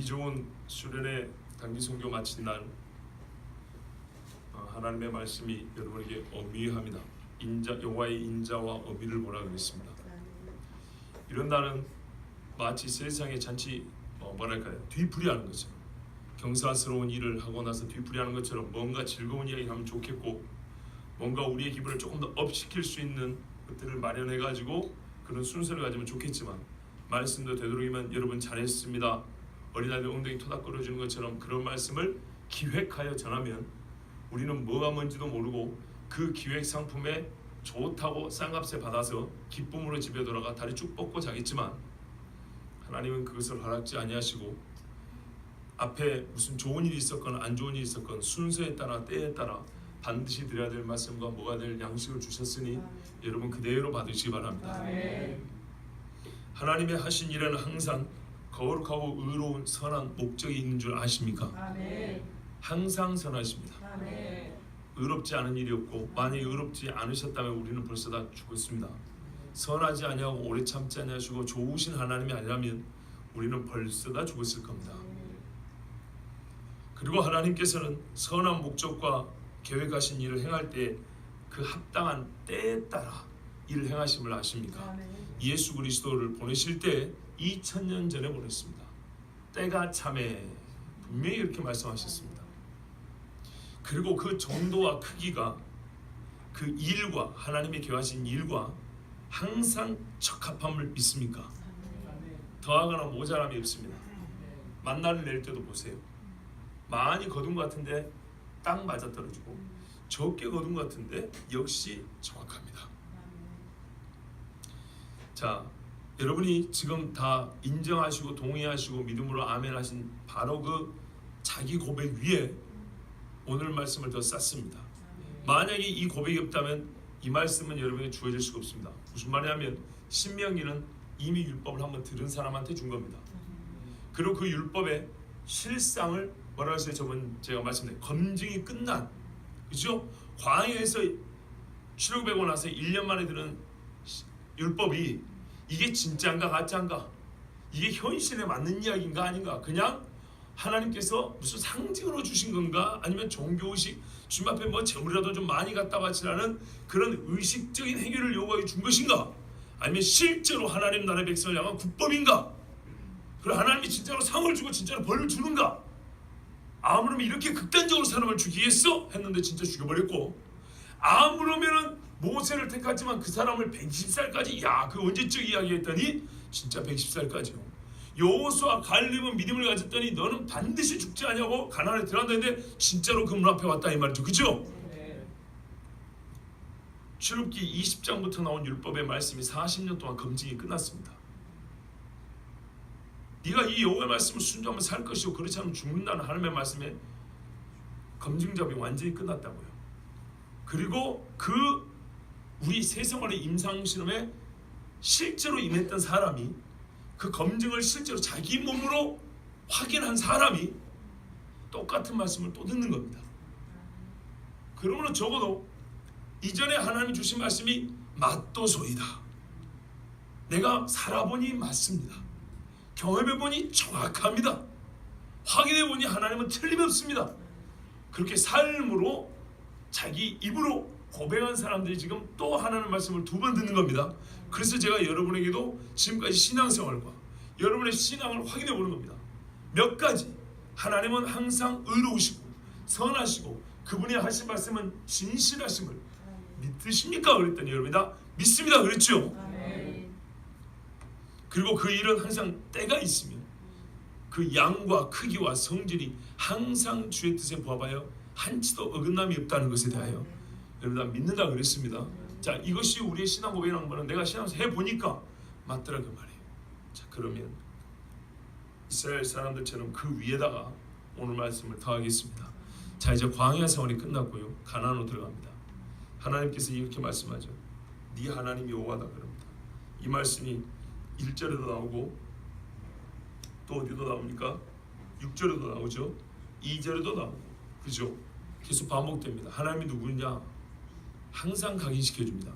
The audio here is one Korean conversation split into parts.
이종훈 수련회 단기 선교 마친 날 하나님의 말씀이 여러분에게 어미합니다. 여호와의 인자와 어미를 보라 그랬습니다. 이런 날은 마치 세상의 잔치 뒤풀이하는 것처럼, 경사스러운 일을 하고 나서 뒤풀이하는 것처럼 뭔가 즐거운 이야기 하면 좋겠고, 뭔가 우리의 기분을 조금 더 업시킬 수 있는 것들을 마련해 가지고 그런 순서를 가지면 좋겠지만, 말씀도 되도록이면 여러분 잘했습니다, 어린아이들 엉덩이 토닥거려 주는 것처럼 그런 말씀을 기획하여 전하면 우리는 뭐가 뭔지도 모르고 그 기획 상품에 좋다고 싼값에 받아서 기쁨으로 집에 돌아가 다리 쭉 뻗고 자겠지만, 하나님은 그것을 허락지 아니하시고 앞에 무슨 좋은 일이 있었건 안 좋은 일이 있었건 순서에 따라 때에 따라 반드시 드려야 될 말씀과 뭐가 될 양식을 주셨으니 여러분 그대로 받으시기 바랍니다. 하나님의 하신 일에는 항상 거룩하고 의로운 선한 목적이 있는 줄 아십니까? 항상 선하십니다. 의롭지 않은 일이 없고, 만약에 의롭지 않으셨다면 우리는 벌써 다 죽었습니다. 선하지 아니하고 오래 참지 아니하시고 좋으신 하나님이 아니라면 우리는 벌써 다 죽었을 겁니다. 그리고 하나님께서는 선한 목적과 계획하신 일을 행할 때 그 합당한 때에 따라 일을 행하심을 아십니까? 예수 그리스도를 보내실 때 2000년 전에 보냈습니다. 때가 참에 분명히 이렇게 말씀하셨습니다. 그리고 그 정도와 크기가 그 일과 하나님이 계획하신 일과 항상 적합함을 믿습니까? 더하거나 모자람이 없습니다. 만나를 낼 때도 보세요. 많이 거둔 것 같은데 딱 맞아떨어지고, 적게 거둔 것 같은데 역시 정확합니다. 자, 여러분이 지금 다 인정하시고 동의하시고 믿음으로 아멘 하신 바로 그 자기 고백 위에 오늘 말씀을 더 쌓습니다. 만약에 이 고백이 없다면 이 말씀은 여러분에게 주어질 수가 없습니다. 무슨 말이냐면 신명기는 이미 율법을 한번 들은 사람한테 준 겁니다. 그리고 그 율법의 실상을 뭐라고 했어요? 저번 제가 말씀드린 검증이 끝난, 그죠? 광야에서 출애굽하고 나서 1년 만에 들은 율법이 이게 진짜인가 가짜인가, 이게 현실에 맞는 이야기인가 아닌가, 그냥 하나님께서 무슨 상징으로 주신 건가, 아니면 종교의식, 주님 앞에 뭐 재물이라도 좀 많이 갖다 바치라는 그런 의식적인 행위를 요구해 준 것인가, 아니면 실제로 하나님 나라의 백성을 향한 국법인가, 그리고 하나님이 진짜로 상을 주고 진짜로 벌을 주는가, 아무르면 이렇게 극단적으로 사람을 죽이겠어? 했는데 진짜 죽여버렸고, 아무르면은 모세를 택했지만 그 사람을 110살까지, 야, 그 언제적 이야기 했더니 진짜 110살까지요. 여호수아 갈렙은 믿음을 가졌더니 너는 반드시 죽지 아니하고 가나안에 들어간다 했는데 진짜로 그 문 앞에 왔다 이 말이죠. 그죠? 출애굽기 20장부터 나온 율법의 말씀이 40년 동안 검증이 끝났습니다. 네가 이 여호와의 말씀을 순종하면 살 것이고 그렇지 않으면 죽는다는 하나님의 말씀에 검증 작업이 완전히 끝났다고요. 그리고 그 우리 세상의 임상실험에 실제로 임했던 사람이, 그 검증을 실제로 자기 몸으로 확인한 사람이 똑같은 말씀을 또 듣는 겁니다. 그러므로 적어도 이전에 하나님 주신 말씀이 맞도소이다, 내가 살아보니 맞습니다, 경험해보니 정확합니다, 확인해보니 하나님은 틀림없습니다, 그렇게 삶으로 자기 입으로 고백한 사람들이 지금 또 하나님의 말씀을 2번 듣는 겁니다. 그래서 제가 여러분에게도 지금까지 신앙생활과 여러분의 신앙을 확인해 보는 겁니다. 몇 가지, 하나님은 항상 의로우시고 선하시고 그분이 하신 말씀은 진실하심을 믿으십니까? 그랬더니 여러분이 다 믿습니다. 그랬죠? 그리고 그 일은 항상 때가 있으며 그 양과 크기와 성질이 항상 주의 뜻에 부합하여 한치도 어긋남이 없다는 것에 대하여 여러분 다 믿는다 그랬습니다. 자, 이것이 우리의 신앙 고백이라는 거는 내가 신앙에서 해보니까 맞더라 그 말이에요. 자, 그러면 이스라엘 사람들처럼 그 위에다가 오늘 말씀을 더하겠습니다. 자, 이제 광야 생활이 끝났고요, 가나안으로 들어갑니다. 하나님께서 이렇게 말씀하죠. 네 하나님이 여호와다 그럽니다. 이 말씀이 1절에도 나오고 또 어디도 나옵니까? 6절에도 나오죠. 2절에도 나오고, 그죠? 계속 반복됩니다. 하나님이 누구냐? 항상 각인시켜줍니다.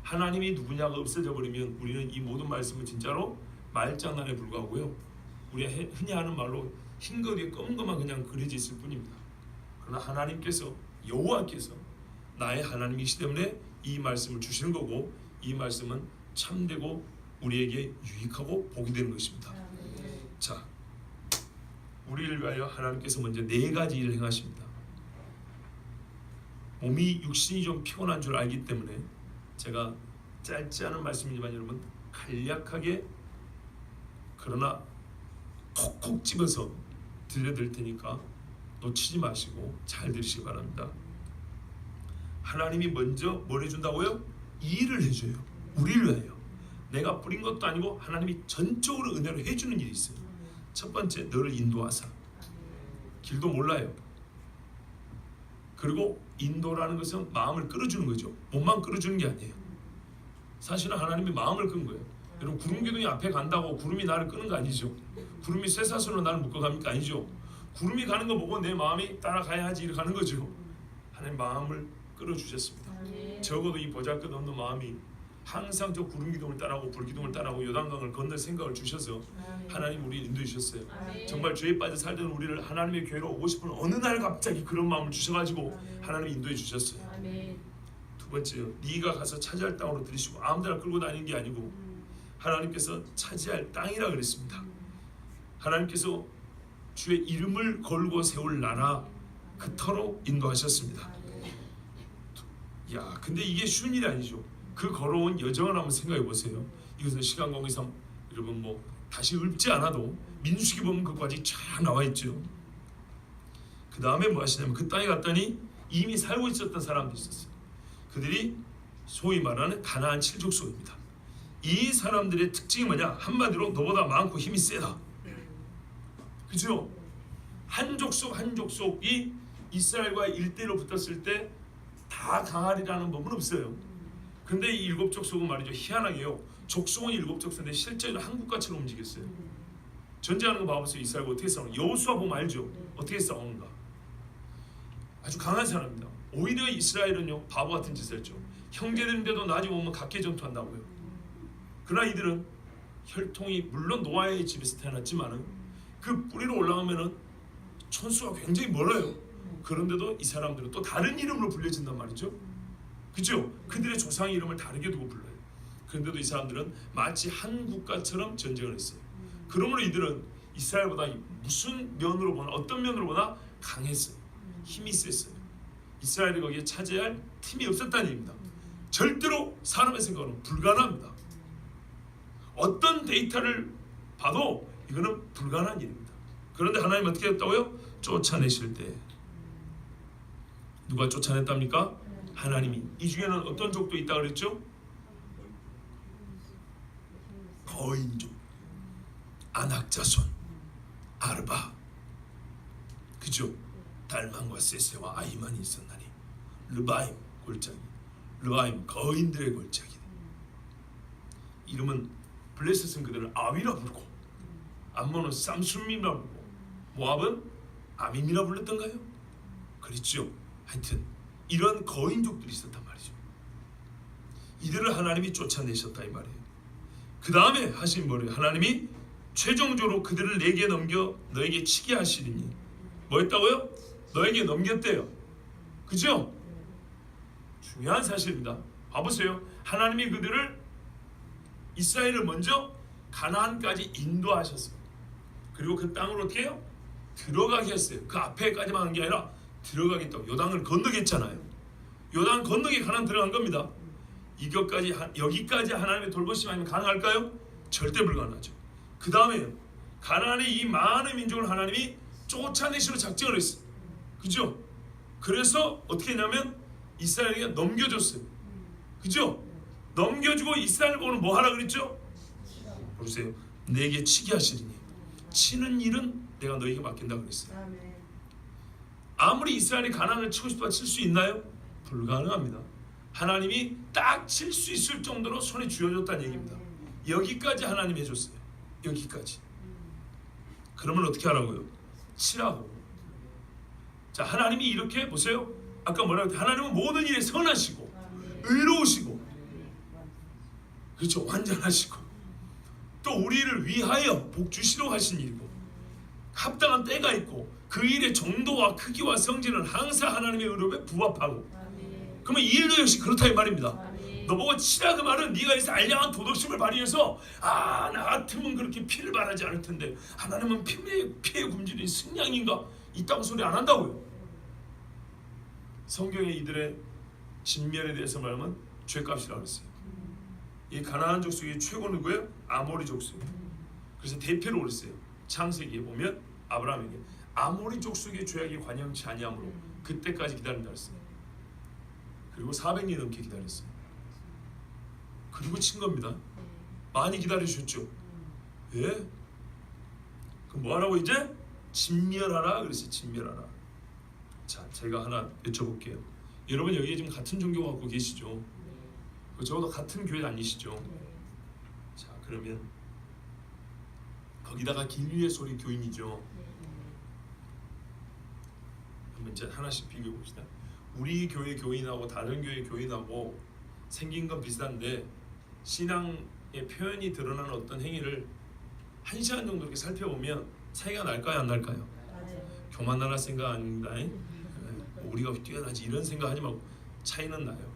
하나님이 누구냐가 없어져 버리면 우리는 이 모든 말씀은 진짜로 말장난에 불과하고요, 우리가 흔히 하는 말로 흰 거 위에 검은 것만 그냥 그려져 있을 뿐입니다. 그러나 하나님께서, 여호와께서 나의 하나님이시기 때문에 이 말씀을 주시는 거고, 이 말씀은 참되고 우리에게 유익하고 복이 되는 것입니다. 자, 우리를 위하여 하나님께서 먼저 4가지 일을 행하십니다. 몸이, 육신이 좀 피곤한 줄 알기 때문에 제가 짧지 않은 말씀이지만 여러분 간략하게 그러나 콕콕 집어서 들려드릴 테니까 놓치지 마시고 잘 들으시기 바랍니다. 하나님이 먼저 뭘 해준다고요? 일을 해줘요. 우리를 위하여. 내가 뿌린 것도 아니고 하나님이 전적으로 은혜로 해주는 일이 있어요. 첫 번째, 너를 인도하사. 길도 몰라요. 그리고 인도라는 것은 마음을 끌어주는 거죠. 몸만 끌어주는 게 아니에요. 사실은 하나님이 마음을 끈 거예요. 여러분, 구름 기둥이 앞에 간다고 구름이 나를 끄는 거 아니죠. 구름이 쇠사슬로 나를 묶어갑니까? 아니죠. 구름이 가는 거 보고 내 마음이 따라가야 하지 이렇게 가는 거죠. 하나님 마음을 끌어주셨습니다. 적어도 이 보잘것없는 마음이 항상 저 구름 기둥을 따라오고 불 기둥을 따라오고 요단강을 건널 생각을 주셔서 하나님 우리 인도해 주셨어요. 정말 죄에 빠져 살던 우리를 하나님의 교회로 오고 싶은 어느 날 갑자기 그런 마음을 주셔가지고 하나님이 인도해 주셨어요. 두 번째요, 네가 가서 차지할 땅으로 들이시고 아무데나 끌고 다니는 게 아니고 하나님께서 차지할 땅이라 그랬습니다. 하나님께서 주의 이름을 걸고 세울 나라, 그 터로 인도하셨습니다. 야, 근데 이게 쉬운 일이 아니죠. 그 걸어온 여정을 한번 생각해 보세요. 이것은 시간 관계상 여러분 뭐 다시 읊지 않아도 민수기 보면 그까지 쫙 나와 있죠. 그 다음에 뭐 하시냐면 그 땅에 갔더니 이미 살고 있었던 사람들이 있었어요. 그들이 소위 말하는 가나안 7족속입니다. 이 사람들의 특징이 뭐냐? 한마디로 너보다 많고 힘이 세다. 그죠? 한 족속 한 족속이 이스라엘과 1대1로 붙었을 때 다 강하리라는 법은 없어요. 근데 이 7족속은 말이죠, 희한하게요, 족속은 7족속인데 실제로 한 국가처럼 움직였어요. 전쟁하는 거 봐보세요. 이스라엘과 어떻게 싸우는가. 여호수아 보면 알죠, 어떻게 싸우는가. 아주 강한 사람입니다. 오히려 이스라엘은요 바보 같은 짓을 했죠. 형제들인데도 나중에 오면 각계 전투한다고요. 그러나 이들은 혈통이 물론 노아의 집에서 태어났지만은 그 뿌리로 올라가면은 촌수가 굉장히 멀어요. 그런데도 이 사람들은 또 다른 이름으로 불려진단 말이죠. 그죠? 그들의 조상의 이름을 다르게 두고 불러요. 그런데도 이 사람들은 마치 한 국가처럼 전쟁을 했어요. 그러므로 이들은 이스라엘보다 무슨 면으로 보나, 어떤 면으로 보나 강했어요. 힘이 셌어요. 이스라엘이 거기에 차지할 틈이 없었다는 얘기입니다. 절대로 사람의 생각으로는 불가능합니다. 어떤 데이터를 봐도 이거는 불가능한 일입니다. 그런데 하나님 어떻게 했다고요? 쫓아내실 때. 누가 쫓아냈답니까? 하나님이. 이 중에는 어떤 족도 있다 그랬죠? 거인족, 아낙자손, 아르바, 그죠? 달만과 세세와 아이만이 있었나니. 르바임 골짜기, 르바임 거인들의 골짜기. 이름은 블레셋은 그들을 아위라 부르고, 암몬은 쌈숨이라 부르고, 모압은 아밈이라 불렀던가요? 그렇죠. 하여튼 이런 거인족들이 있었단 말이죠. 이들을 하나님이 쫓아내셨다 이 말이에요. 그 다음에 하신 뭐래요? 하나님이 최종적으로 그들을 내게 넘겨 너에게 치게 하시리니. 뭐 했다고요? 너에게 넘겼대요. 그죠? 중요한 사실입니다. 봐보세요. 하나님이 그들을, 이스라엘을 먼저 가나안까지 인도하셨어요. 그리고 그 땅으로 어떻게 해요? 들어가게 했어요. 그 앞에까지만 한 게 아니라 들어가겠다고. 요단을 건너겠잖아요. 요단 건너게 가나안 들어간 겁니다. 이것까지, 여기까지 하나님의 돌보심 아니면 가능할까요? 절대 불가능하죠. 그 다음에 가나안의 이 많은 민족을 하나님이 쫓아내시로 작정을 했어요. 그죠? 그래서 어떻게 했냐면 이스라엘에게 넘겨줬어요. 그죠? 넘겨주고 이스라엘 보고는 뭐 하라 그랬죠? 보세요. 내게 치게 하시리니. 치는 일은 내가 너에게 맡긴다 그랬어요. 아무리 이스라엘이 가나안을 치고 싶어도 칠 수 있나요? 불가능합니다. 하나님이 딱 칠 수 있을 정도로 손에 쥐어줬다는 얘기입니다. 여기까지 하나님이 해줬어요. 여기까지. 그러면 어떻게 하라고요? 치라고. 자, 하나님이 이렇게 보세요. 아까 뭐라고 했죠? 하나님은 모든 일에 선하시고 의로우시고, 그렇죠, 완전하시고, 또 우리를 위하여 복 주시러 하신 일이고, 합당한 때가 있고 그 일의 정도와 크기와 성질은 항상 하나님의 의롭에 부합하고. 그러면 이 일도 역시 그렇다 이 말입니다. 너보고 치라 그 말은 네가 이제 알량한 도덕심을 발휘해서 나 같으면 그렇게 피를 바라지 않을 텐데 하나님은 피에 굶주린 승냥인가 이따구 소리 안 한다고요. 성경에 이들의 진멸에 대해서 말하면 죄값이라고 했어요. 이 가나안 족속의 최고 누구예요? 아모리 족속이에요. 그래서 대표로 그랬어요. 창세기에 보면 아브라함에게 아모리 족속의 죄악이 관영치 아니하므로 그때까지 기다린다 그랬어요. 그리고 400년 넘게 기다렸어요. 그리고 친 겁니다. 많이 기다리셨죠? 예? 그럼 뭐하라고 이제? 진멸하라 그랬어요. 진멸하라. 자, 제가 하나 여쭤볼게요. 여러분 여기에 지금 같은 종교 갖고 계시죠? 적어도 같은 교회 다니시죠? 자, 그러면 거기다가 길리의 소리 교인이죠. 한번 이제 하나씩 비교해 봅시다. 우리 교회 교인하고 다른 교회 교인하고 생긴 건 비슷한데 신앙의 표현이 드러나는 어떤 행위를 1시간 정도 이렇게 살펴보면 차이가 날까요 안 날까요? 교만하라 생각 아닙니다. 우리가 뛰어나지 이런 생각하지 말고 차이는 나요.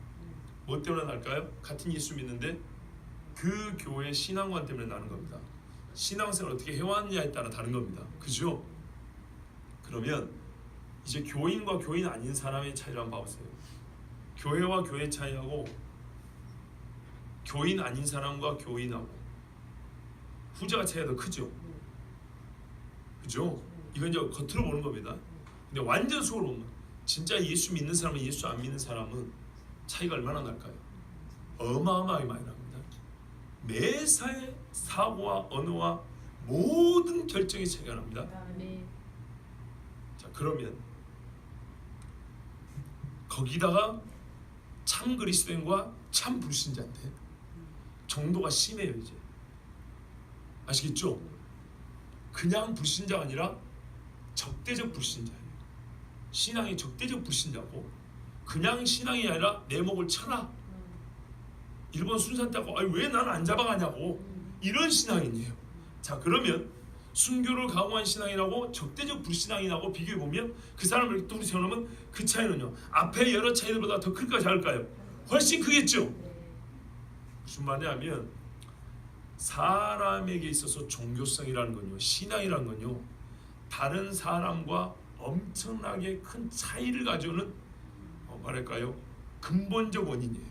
뭐 때문에 날까요? 같은 예수 믿는데 그 교회 신앙관 때문에 나는 겁니다. 신앙생활 어떻게 해왔냐에 따라 다른 겁니다. 그죠? 그러면 이제 교인과 교인 아닌 사람의 차이를 한번 봐보세요. 교회와 교회 차이하고 교인 아닌 사람과 교인하고 후자가 차이가 더 크죠? 그죠? 이건 이제 겉으로 보는 겁니다. 근데 완전 속으로 보면 진짜 예수 믿는 사람은 예수 안 믿는 사람은 차이가 얼마나 날까요? 어마어마하게 많이 납니다. 매사의 사고와 언어와 모든 결정의 차이가 납니다. 자, 그러면 거기다가 참 그리스도인과 참 불신자인데 정도가 심해요. 이제 아시겠죠? 그냥 불신자가 아니라 적대적 불신자예요. 신앙이 적대적 불신자고 그냥 신앙이 아니라 내 목을 쳐라. 일본 순산 때고 왜 나는 안 잡아가냐고 이런 신앙이에요. 자, 그러면 순교를 강화한 신앙이라고 적대적 불신앙이라고 비교해보면 그 사람을 이렇게 둘이 세워놓으면 그 차이는요 앞에 여러 차이들보다 더 클까요 작을까요? 훨씬 크겠죠. 무슨 말이냐면 사람에게 있어서 종교성이라는 건요 신앙이라는 건요 다른 사람과 엄청나게 큰 차이를 가져오는 말할까요? 근본적 원인이에요.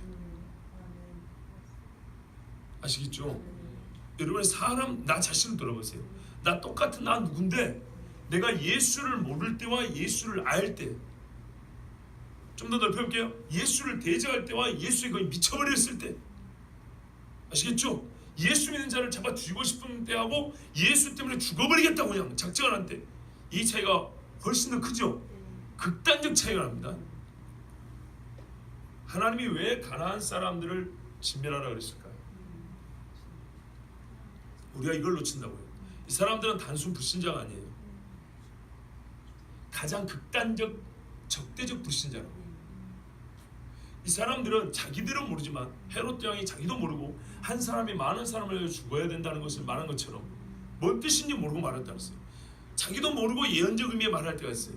아시겠죠? 여러분 사람 나 자신을 돌아보세요. 나 똑같은 나 누군데 내가 예수를 모를 때와 예수를 알 때 좀 더 넓혀볼게요. 예수를 대적할 때와 예수에 거의 미쳐버렸을 때 아시겠죠? 예수 믿는 자를 잡아 죽이고 싶은 때하고 예수 때문에 죽어버리겠다고 그냥 작정을 한 때 이 차이가 훨씬 더 크죠? 극단적 차이가 납니다. 하나님이 왜 가나안 사람들을 진멸하라 그랬을까요? 우리가 이걸 놓친다고요. 이 사람들은 단순 불신자가 아니에요. 가장 극단적 적대적 불신자라고. 이 사람들은 자기들은 모르지만 헤롯 왕이 자기도 모르고 한 사람이 많은 사람을 위해 죽어야 된다는 것을 말한 것처럼 뭔 뜻인지 모르고 말했다 그랬어요. 자기도 모르고 예언적 의미에 말할 때가 있어요.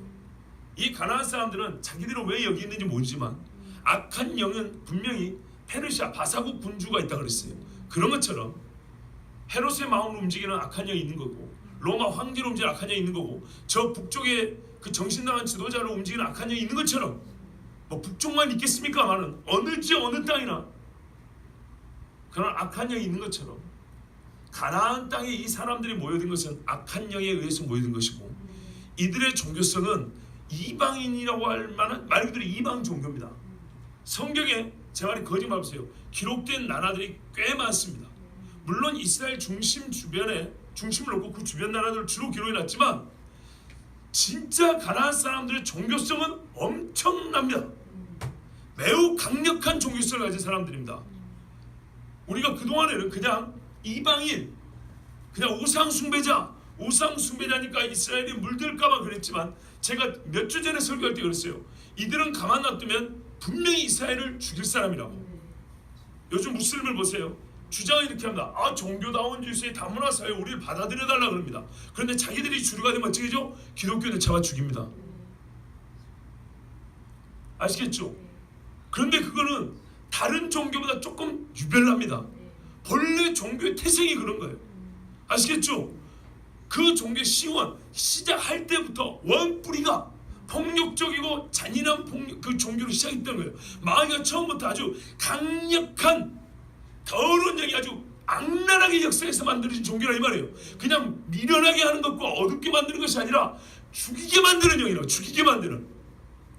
이 가나안 사람들은 자기들은 왜 여기 있는지 모르지만 악한 영은 분명히 페르시아 바사국 군주가 있다 그랬어요. 그런 것처럼 헤롯의 마음을 움직이는 악한 영이 있는 거고 로마 황제로 움직이는 악한 영이 있는 거고 저 북쪽에 그 정신나간 지도자로 움직이는 악한 영이 있는 것처럼 뭐 북쪽만 있겠습니까마는 어느 지역 어느 땅이나 그런 악한 영이 있는 것처럼 가나안 땅에 이 사람들이 모여든 것은 악한 영에 의해서 모여든 것이고 이들의 종교성은 이방인이라고 할 만한 말 그대로 이방 종교입니다. 성경에 제 말이 거짓말 보세요. 기록된 나라들이 꽤 많습니다. 물론 이스라엘 중심 주변에 중심을 놓고 그 주변 나라들을 주로 기록해놨지만 진짜 가나안 사람들의 종교성은 엄청납니다. 매우 강력한 종교성을 가진 사람들입니다. 우리가 그동안에는 그냥 이방인, 그냥 우상 숭배자니까 이스라엘이 물들까봐 그랬지만 제가 몇 주 전에 설교할 때 그랬어요. 이들은 가만 놔두면 분명히 이스라엘을 죽일 사람이라고. 요즘 무슬림을 보세요. 주장을 이렇게 합니다. 아, 종교다운 질서의 다문화 사회 우리를 받아들여달라 그럽니다. 그런데 자기들이 주류가 되면 어떻게 되죠? 기독교는 잡아 죽입니다. 아시겠죠? 그런데 그거는 다른 종교보다 조금 유별납니다. 본래 종교의 태생이 그런 거예요. 아시겠죠? 그 종교의 시작할 때부터 원뿌리가 폭력적이고 잔인한 그 종교로 시작했던 거예요. 마귀가 처음부터 아주 강력한 더러운 영이 아주 악랄하게 역사에서 만들어진 종교라 이 말이에요. 그냥 미련하게 하는 것과 어둡게 만드는 것이 아니라 죽이게 만드는 영이라고. 죽이게 만드는.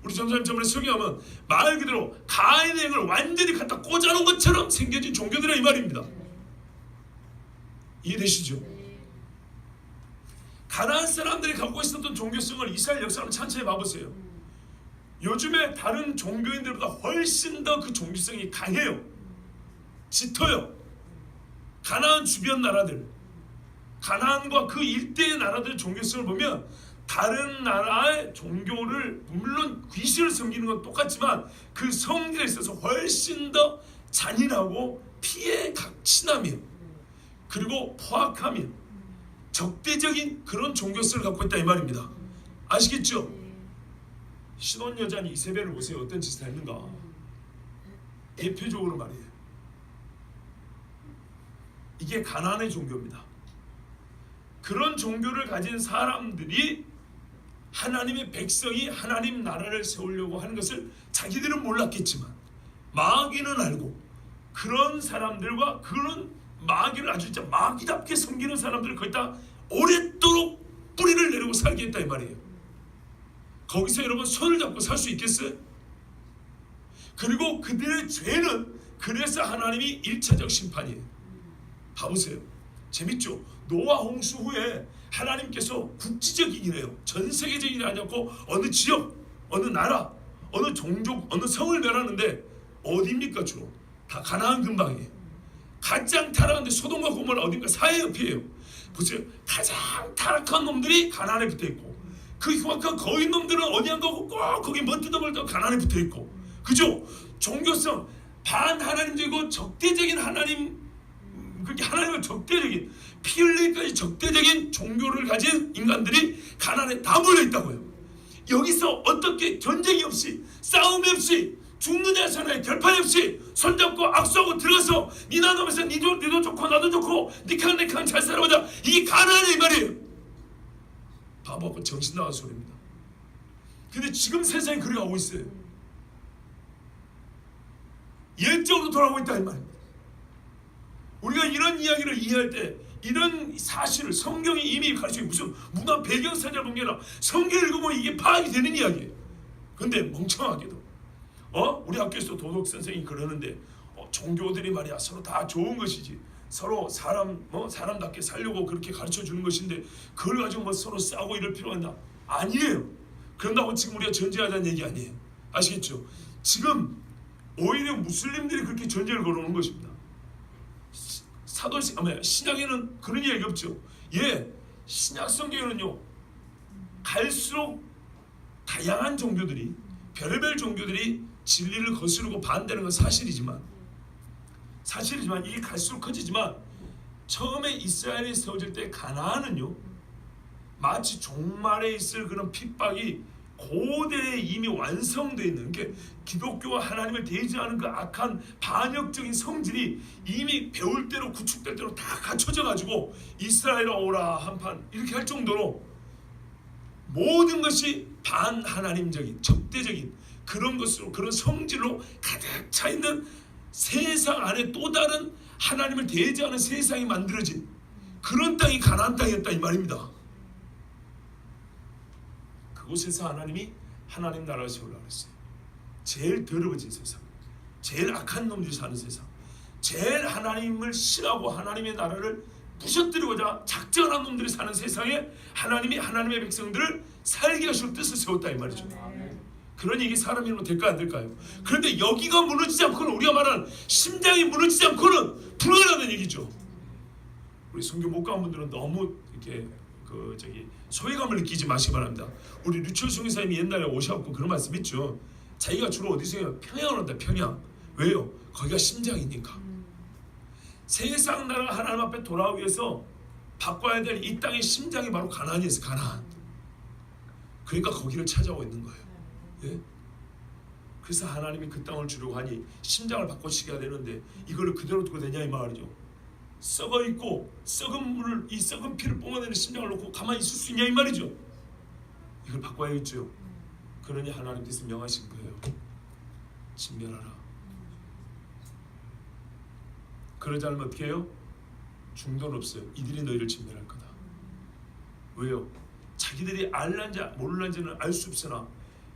우리 전사님 저번에 설교하면 말 그대로 가인의 영을 완전히 갖다 꽂아놓은 것처럼 생겨진 종교들이라 이 말입니다. 이해되시죠? 가나안 사람들이 갖고 있었던 종교성을 이스라엘 역사를 찬찬히 봐보세요. 요즘에 다른 종교인들보다 훨씬 더 그 종교성이 강해요. 짙어요. 가나안 주변 나라들, 가나안과 그 일대의 나라들의 종교성을 보면 다른 나라의 종교를 물론 귀신을 섬기는 건 똑같지만 그 성질에 있어서 훨씬 더 잔인하고 피해 각친하며 그리고 포악하며 적대적인 그런 종교성을 갖고 있다 이 말입니다. 아시겠죠? 신혼 여자인 이세벨을 보세요. 어떤 짓을 했는가. 대표적으로 말이에요. 이게 가나안의 종교입니다. 그런 종교를 가진 사람들이 하나님의 백성이 하나님 나라를 세우려고 하는 것을 자기들은 몰랐겠지만 마귀는 알고 그런 사람들과 그런 마귀를 아주 진짜 마귀답게 섬기는 사람들을 거기다 오랫도록 뿌리를 내리고 살게 했다 이 말이에요. 거기서 여러분 손을 잡고 살 수 있겠어요? 그리고 그들의 죄는 그래서 하나님이 1차적 심판이에요. 봐보세요. 재밌죠? 노아 홍수 후에 하나님께서 국지적이긴 해요. 전 세계적이지 않고 어느 지역, 어느 나라, 어느 종족, 어느 성을 멸하는데 어디입니까 주로? 다 가나안 근방이에요. 가장 타락한데 소돔과 고모라 어딘가 사해 옆이에요. 보세요. 가장 타락한 놈들이 가나안에 붙어있고 그 흉악한 거인 놈들은 어디 안 가고 꼭 거기 멋지다멀다 가나안에 붙어있고 그죠? 종교성 반하나님적이고 적대적인 하나님 그렇게 하나님과 적대적인 피 흘리기까지 적대적인 종교를 가진 인간들이 가나안에 다 몰려있다고요. 여기서 어떻게 전쟁이 없이 싸움이 없이 죽느냐 사느냐 결판이 없이 손잡고 악수하고 들어가서 니 나누면서 니도 좋고 나도 좋고 니캉 내캉 잘 살아보자. 이게 가나안이 말이에요. 바보고 정신 나간 소리입니다. 근데 지금 세상이 그래 가고 있어요. 옛적으로 돌아가고 있다 이 말입니다. 우리가 이런 이야기를 이해할 때 이런 사실을 성경이 이미 가르치고 무슨 문화 배경사를 본 게 아니라 성경을 읽으면 이게 파악이 되는 이야기예요. 근데 멍청하게도 우리 학교에서 도덕 선생님이 그러는데 종교들이 말이야 서로 다 좋은 것이지 서로 사람답게 살려고 그렇게 가르쳐 주는 것인데 그걸 가지고 뭐 서로 싸우고 이럴 필요가 있나? 아니에요. 그런다고 지금 우리가 전쟁하자는 얘기 아니에요. 아시겠죠? 지금 오히려 무슬림들이 그렇게 전쟁을 걸어오는 것입니다. 신약에는 그런 이야기 없죠. 신약 성경에는요 갈수록 다양한 종교들이 별의별 종교들이 진리를 거스르고 반대하는 건 사실이지만 이게 갈수록 커지지만 처음에 이스라엘이 세워질 때 가나안은요 마치 종말에 있을 그런 핍박이 고대에 이미 완성되어 있는 게 기독교와 하나님을 대지하는 그 악한 반역적인 성질이 이미 배울 대로 구축될 대로 다 갖춰져 가지고 이스라엘아 오라 한판 이렇게 할 정도로 모든 것이 반하나님적인 적대적인 그런 것으로 그런 성질로 가득 차 있는 세상 안에 또 다른 하나님을 대지하는 세상이 만들어진 그런 땅이 가나안 땅이었다 이 말입니다. 그곳에서 하나님이 하나님 나라를 세우려고 했어요. 제일 더러워진 세상, 제일 악한 놈들이 사는 세상, 제일 하나님을 싫어하고 하나님의 나라를 부셔뜨리고자 작정한 놈들이 사는 세상에 하나님이 하나님의 백성들을 살게 하실 뜻을 세웠다 이 말이죠. 그런 얘기 사람이 하면 될까 안 될까요? 그런데 여기가 무너지지 않고는 우리가 말하는 심장이 무너지지 않고는 불가능하다는 얘기죠. 우리 선교 못 가는 분들은 너무 이렇게 소외감을 느끼지 마시기 바랍니다. 우리 류철 선교사님이 옛날에 오셔갖고 그런 말씀 있죠. 자기가 주로 어디서 해요? 평양을 한다. 평양. 왜요? 거기가 심장이니까. 세상 나라가 하나님 앞에 돌아오기 위해서 바꿔야 될 이 땅의 심장이 바로 가나안이었어요. 가나안. 그러니까 거기를 찾아오고 있는 거예요. 예? 그래서 하나님이 그 땅을 주려고 하니 심장을 바꿔치셔야 되는데 이거를 그대로 두고 되냐 이 말이죠. 썩어 있고 썩은 물을, 이 썩은 피를 뿜어내는 심장을 놓고 가만히 있을 수 있냐 이 말이죠. 이걸 바꿔야겠죠. 그러니 하나님께서 명하신 거예요. 진멸하라. 그러지 않으면 어떻게 해요? 중도는 없어요. 이들이 너희를 진멸할 거다. 왜요? 자기들이 알란지 모를란지는 알 수 없으나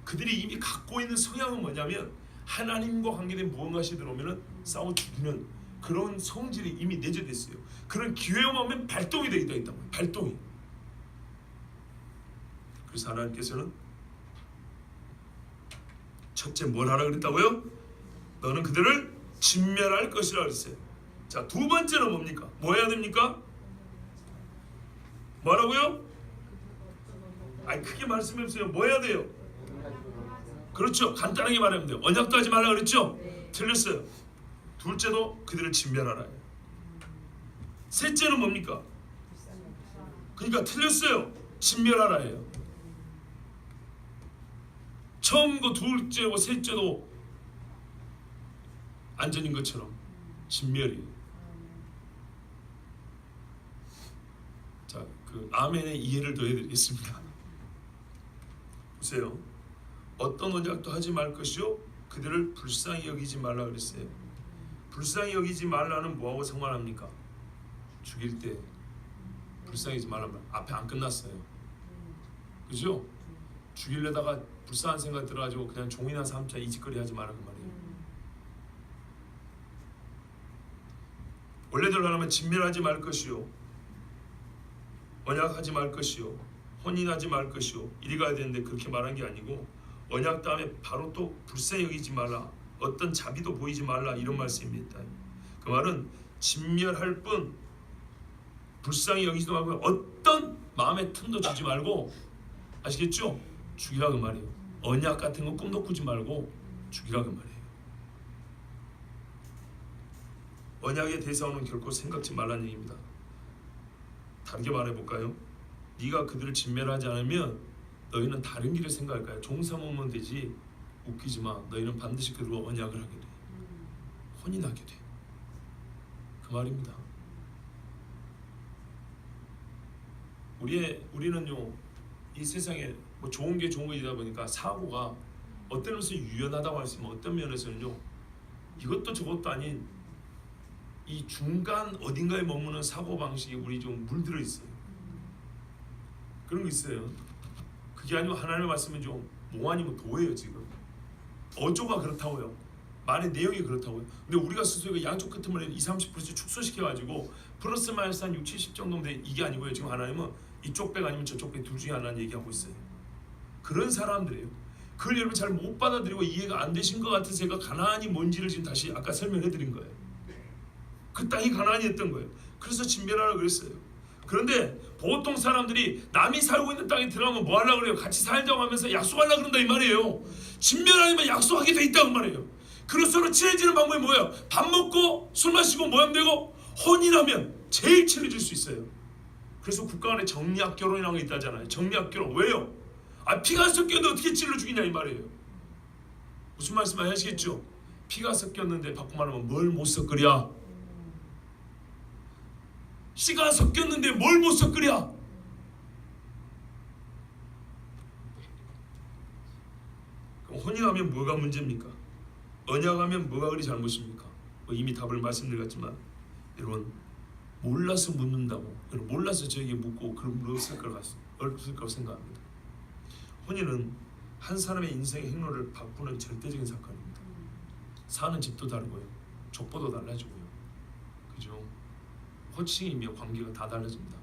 그들이 이미 갖고 있는 성향은 뭐냐면 하나님과 관계된 무언가시 들어오면 싸워 죽이는 그런 성질이 이미 내재되어 있어요. 그런 기회만 오면 발동이 되어 있다고. 발동이. 그래서 하나님께서는 첫째 뭘 하라 그랬다고요? 너는 그들을 진멸할 것이라 그랬어요. 자, 두 번째는 뭡니까? 뭐 해야 됩니까? 뭐라고요? 아니 크게 말씀해 주세요. 뭐 해야 돼요? 그렇죠. 간단하게 말하면 돼요. 언약도 하지 말라 그랬죠? 틀렸어요. 둘째도 그들을 진멸하라. 셋째는 뭡니까? 그러니까 틀렸어요. 진멸하라예요. 처음과 둘째고 셋째도 안전인 것처럼 진멸이에요. 자, 그 아멘의 이해를 더해드리겠습니다. 보세요. 어떤 언약도 하지 말 것이요 그들을 불쌍히 여기지 말라 그랬어요. 불쌍히 여기지 말라는 뭐하고 상관합니까? 죽일 때 불쌍히 여기지 말라면 앞에 안 끝났어요. 그죠? 죽이려다가 불쌍한 생각 들어가지고 그냥 종이나 삼자 이짓거리 하지 말라는 말이에요. 원래대로 하면 진멸하지 말 것이요 언약하지 말 것이요 혼인하지 말 것이요 이리 가야 되는데 그렇게 말한 게 아니고 언약 다음에 바로 또 불쌍히 여기지 말라, 어떤 자비도 보이지 말라 이런 말씀입니다. 그 말은 진멸할 뿐 불쌍히 여기지도 말고 어떤 마음의 틈도 주지 말고, 아시겠죠? 죽이라 그 말이에요. 언약 같은 거 꿈도 꾸지 말고 죽이라 그 말이에요. 언약의 대상은 결코 생각지 말라는 얘기입니다. 다르게 말해볼까요? 네가 그들을 진멸하지 않으면 너희는 다른 길을 생각할 거야. 종삼으면 되지. 웃기지 마. 너희는 반드시 그들과 언약을 하게 돼. 혼인하게 돼. 그 말입니다. 우리는요 이 세상에 뭐 좋은 게 좋은 거이다 보니까 사고가 어떤 면에서 유연하다고 할 수 있으면 어떤 면에서는요 이것도 저것도 아닌 이 중간 어딘가에 머무는 사고 방식이 우리 좀 물들어 있어요. 그런 거 있어요. 그게 아니고 하나님의 말씀은 좀 몽환이면 도예요. 지금 어조가 그렇다고요. 말의 내용이 그렇다고요. 근데 우리가 스스로 양쪽 끝을 20-30%씩 축소시켜가지고 플러스 마이너스 한 60-70 정도인데 이게 아니고요. 지금 하나님은 이쪽 백 아니면 저쪽 백 둘 중에 하나는 얘기하고 있어요. 그런 사람들이에요. 그걸 여러분 잘 못 받아들이고 이해가 안 되신 것 같아서 제가 가나안이 뭔지를 지금 다시 아까 설명해 드린 거예요. 그 땅이 가나안이었던 거예요. 그래서 진멸하라고 그랬어요. 그런데 보통 사람들이 남이 살고 있는 땅에 들어가면 뭐 하려고 그래요? 같이 살자고 하면서 약속하려고 그런다 이 말이에요. 진멸하면 약속하게 돼 있다고 말이에요. 그래서 서로 친해지는 방법이 뭐예요? 밥 먹고 술 마시고 뭐 하면 되고 혼인하면 제일 친해질 수 있어요. 그래서 국가 간에 정략 결혼이라는 게 있다잖아요. 정략 결혼. 왜요? 피가 섞였는데 어떻게 찔러 죽이냐 이 말이에요. 무슨 말씀 아시겠죠? 피가 섞였는데 바꿔 말하면 뭘 못 섞으랴? 씨가 섞였는데 뭘 못 섞으랴? 그럼 혼인하면 뭐가 문제입니까? 언약하면 뭐가 그리 잘못입니까? 이미 답을 말씀드렸지만 여러분 몰라서 묻는다고, 여러분 몰라서 저에게 묻고 그럼 어렸을 거라고 생각합니다. 혼인은 한 사람의 인생의 행로를 바꾸는 절대적인 사건입니다. 사는 집도 다르고요, 족보도 달라지고요, 그죠? 호칭이며 관계가 다 달라집니다.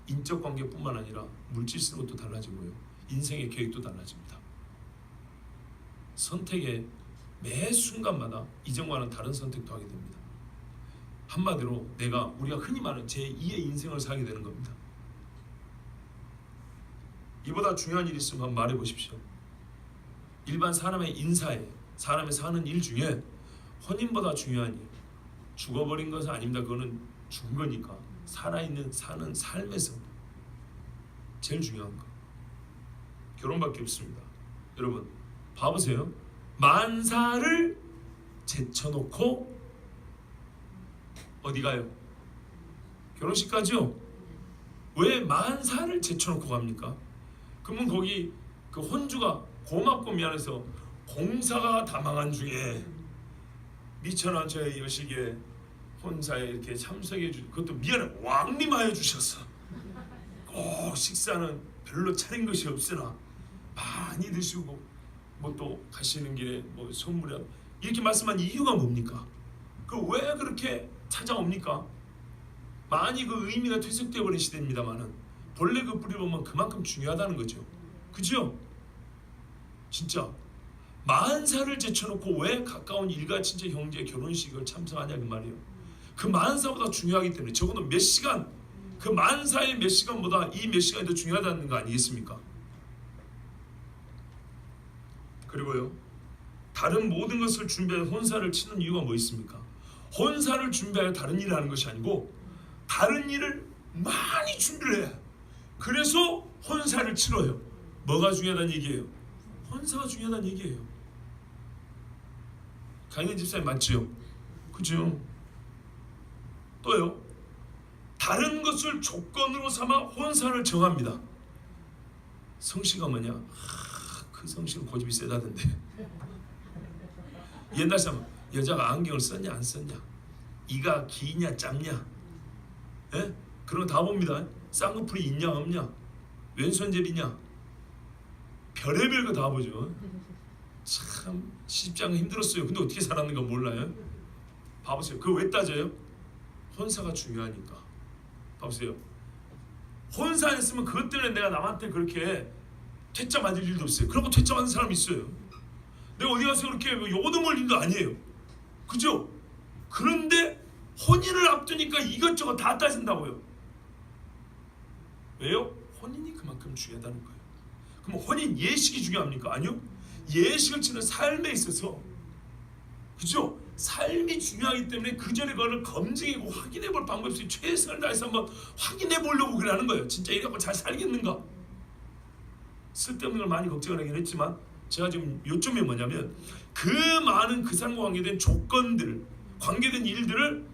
인적 관계뿐만 아니라 물질적으로도 달라지고요, 인생의 계획도 달라집니다. 선택의 매 순간마다 이전과는 다른 선택도 하게 됩니다. 한마디로 우리가 흔히 말하는 제2의 인생을 살게 되는 겁니다. 이보다 중요한 일이 있으면 한번 말해보십시오. 일반 사람의 인사에, 사람의 사는 일 중에 혼인보다 중요한 일, 죽어버린 것은 아닙니다. 그거는 죽은 거니까. 살아있는 사는 삶에서 제일 중요한 거 결혼밖에 없습니다. 여러분 봐보세요. 만사를 제쳐놓고 어디 가요? 결혼식 가죠? 왜 만사를 제쳐놓고 갑니까? 그러면 거기 그 혼주가 고맙고 미안해서 공사가 다 망한 중에 미천한 저의 여식에 혼사에 이렇게 참석해 주, 그것도 미안해 왕림하여 주셨어. 꼭 식사는 별로 차린 것이 없으나 많이 드시고 뭐 또 가시는 길에 뭐 선물이라 이렇게 말씀한 이유가 뭡니까? 그 왜 그렇게 찾아옵니까? 많이 그 의미가 퇴색되어 버린 시대입니다만은 본래 그 뿌리를 보면 그만큼 중요하다는 거죠. 그죠? 진짜 만사를 제쳐놓고 왜 가까운 일가 친척 형제 결혼식을 참석하냐 그 말이에요. 그 만사보다 중요하기 때문에 적어도 몇 시간 그 만사의 몇 시간보다 이 몇 시간이 더 중요하다는 거 아니겠습니까? 그리고요 다른 모든 것을 준비하여 혼사를 치는 이유가 뭐 있습니까? 혼사를 준비하여 다른 일을 하는 것이 아니고 다른 일을 많이 준비를 해요. 그래서 혼사를 치러요. 뭐가 중요하다는 얘기예요? 혼사가 중요하다는 얘기예요. 강현 집사님 맞지요? 그죠? 또요 다른 것을 조건으로 삼아 혼사를 정합니다. 성씨가 뭐냐? 그 성씨는 고집이 세다던데. 옛날 사람 여자가 안경을 썼냐 안 썼냐, 이가 기냐 짧냐, 예? 그런 거 다 봅니다. 쌍꺼풀이 있냐 없냐, 왼손잡이냐, 별의별 거 다 보죠. 참 시집장 힘들었어요. 근데 어떻게 살았는가 몰라요. 봐보세요. 그거 왜 따져요? 혼사가 중요하니까. 봐보세요. 혼사 안 했으면 그것 때문에 내가 남한테 그렇게 퇴짜 맞을 일도 없어요. 그러고 퇴짜 맞는 사람 있어요. 내가 어디 가서 그렇게 요거동을 일도 아니에요. 그죠? 그런데 혼인을 앞두니까 이것저것 다 따진다고요. 왜요? 혼인이 그만큼 중요하다는 거예요. 그럼 혼인 예식이 중요합니까? 아니요. 예식을 치는 삶에 있어서, 그죠? 삶이 중요하기 때문에 그 전에 그거를 검증하고 확인해 볼 방법이 없이 최선을 다해서 한번 확인해 보려고 그러는 거예요. 진짜 이래갖고 잘 살겠는가? 쓸데없는 걸 많이 걱정을 하긴 했지만 제가 지금 요점이 뭐냐면 그 많은 그 사람과 관계된 조건들, 관계된 일들을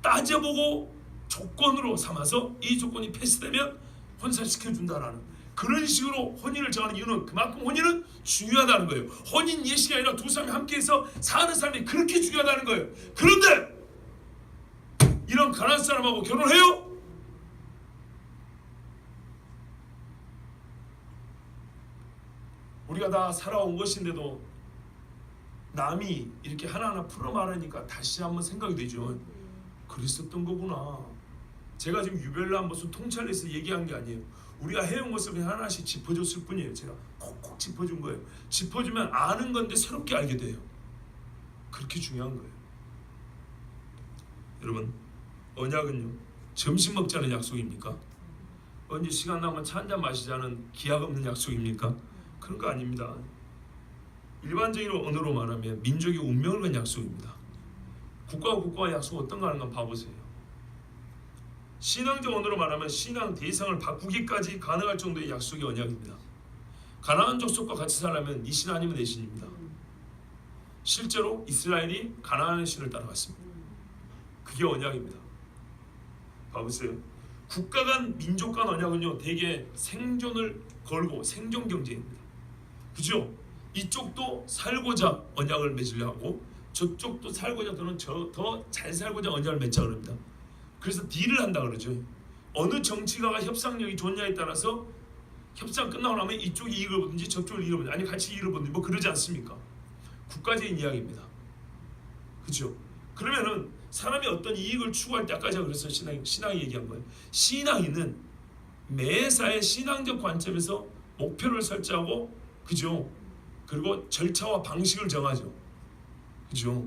따져보고 조건으로 삼아서 이 조건이 패스되면 혼사시켜준다라는 그런 식으로 혼인을 정하는 이유는 그만큼 혼인은 중요하다는 거예요. 혼인 예식이 아니라 두 사람이 함께해서 사는 삶이 그렇게 중요하다는 거예요. 그런데 이런 가난한 사람하고 결혼해요? 우리가 다 살아온 것인데도 남이 이렇게 하나하나 풀어 말하니까 다시 한번 생각이 되죠. 그랬었던 거구나. 제가 지금 유별난 무슨 통찰해서 얘기한 게 아니에요. 우리가 해온 것을 그냥 하나씩 짚어줬을 뿐이에요. 제가 콕콕 짚어준 거예요. 짚어주면 아는 건데 새롭게 알게 돼요. 그렇게 중요한 거예요. 여러분, 언약은요 점심 먹자는 약속입니까? 언제 시간 나면 차 한잔 마시자는 기약 없는 약속입니까? 그런 거 아닙니다. 일반적인 언어로 말하면 민족의 운명을 건 약속입니다. 국가와 국가의 약속 어떤 거 하는 건 봐보세요. 신앙적 언어로 말하면 신앙 대상을 바꾸기까지 가능할 정도의 약속이 언약입니다. 가나안 족속과 같이 살려면 이 신 아니면 내 신입니다. 실제로 이스라엘이 가나안의 신을 따라갔습니다. 그게 언약입니다. 봐보세요. 국가 간 민족 간 언약은요 대개 생존을 걸고 생존 경쟁입니다. 그죠? 이쪽도 살고자 언약을 맺으려 하고 저쪽도 살고자 또는 더 잘 살고자 언약을 맺자 그럽니다. 그래서 딜을 한다 그러죠. 어느 정치가가 협상력이 좋냐에 따라서 협상 끝나고 나면 이쪽이 이익을 보든지 저쪽이 이익을 보든지 아니 같이 이익을 보든지 뭐 그러지 않습니까? 국가적인 이야기입니다. 그렇죠? 그러면은 사람이 어떤 이익을 추구할 때까지 그래서 신앙이 얘기한 거예요. 신앙인은 매사의 신앙적 관점에서 목표를 설정하고 그죠? 그리고 절차와 방식을 정하죠. 그죠?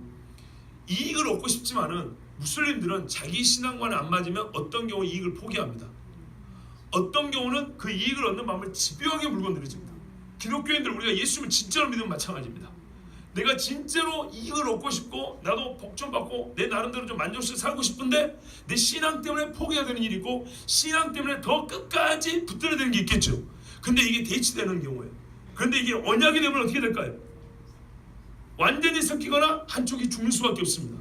이익을 얻고 싶지만은 무슬림들은 자기 신앙과는 안 맞으면 어떤 경우 이익을 포기합니다. 어떤 경우는 그 이익을 얻는 마음을 집요하게 물건들여집니다. 기독교인들 우리가 예수님을 진짜로 믿으면 마찬가지입니다. 내가 진짜로 이익을 얻고 싶고 나도 복 좀 받고 내 나름대로 좀 만족스럽게 살고 싶은데 내 신앙 때문에 포기해야 되는 일이 있고 신앙 때문에 더 끝까지 붙들어야 되는 게 있겠죠. 근데 이게 대치되는 경우예요. 그런데 이게 언약이 되면 어떻게 될까요? 완전히 섞이거나 한쪽이 죽는 수밖에 없습니다.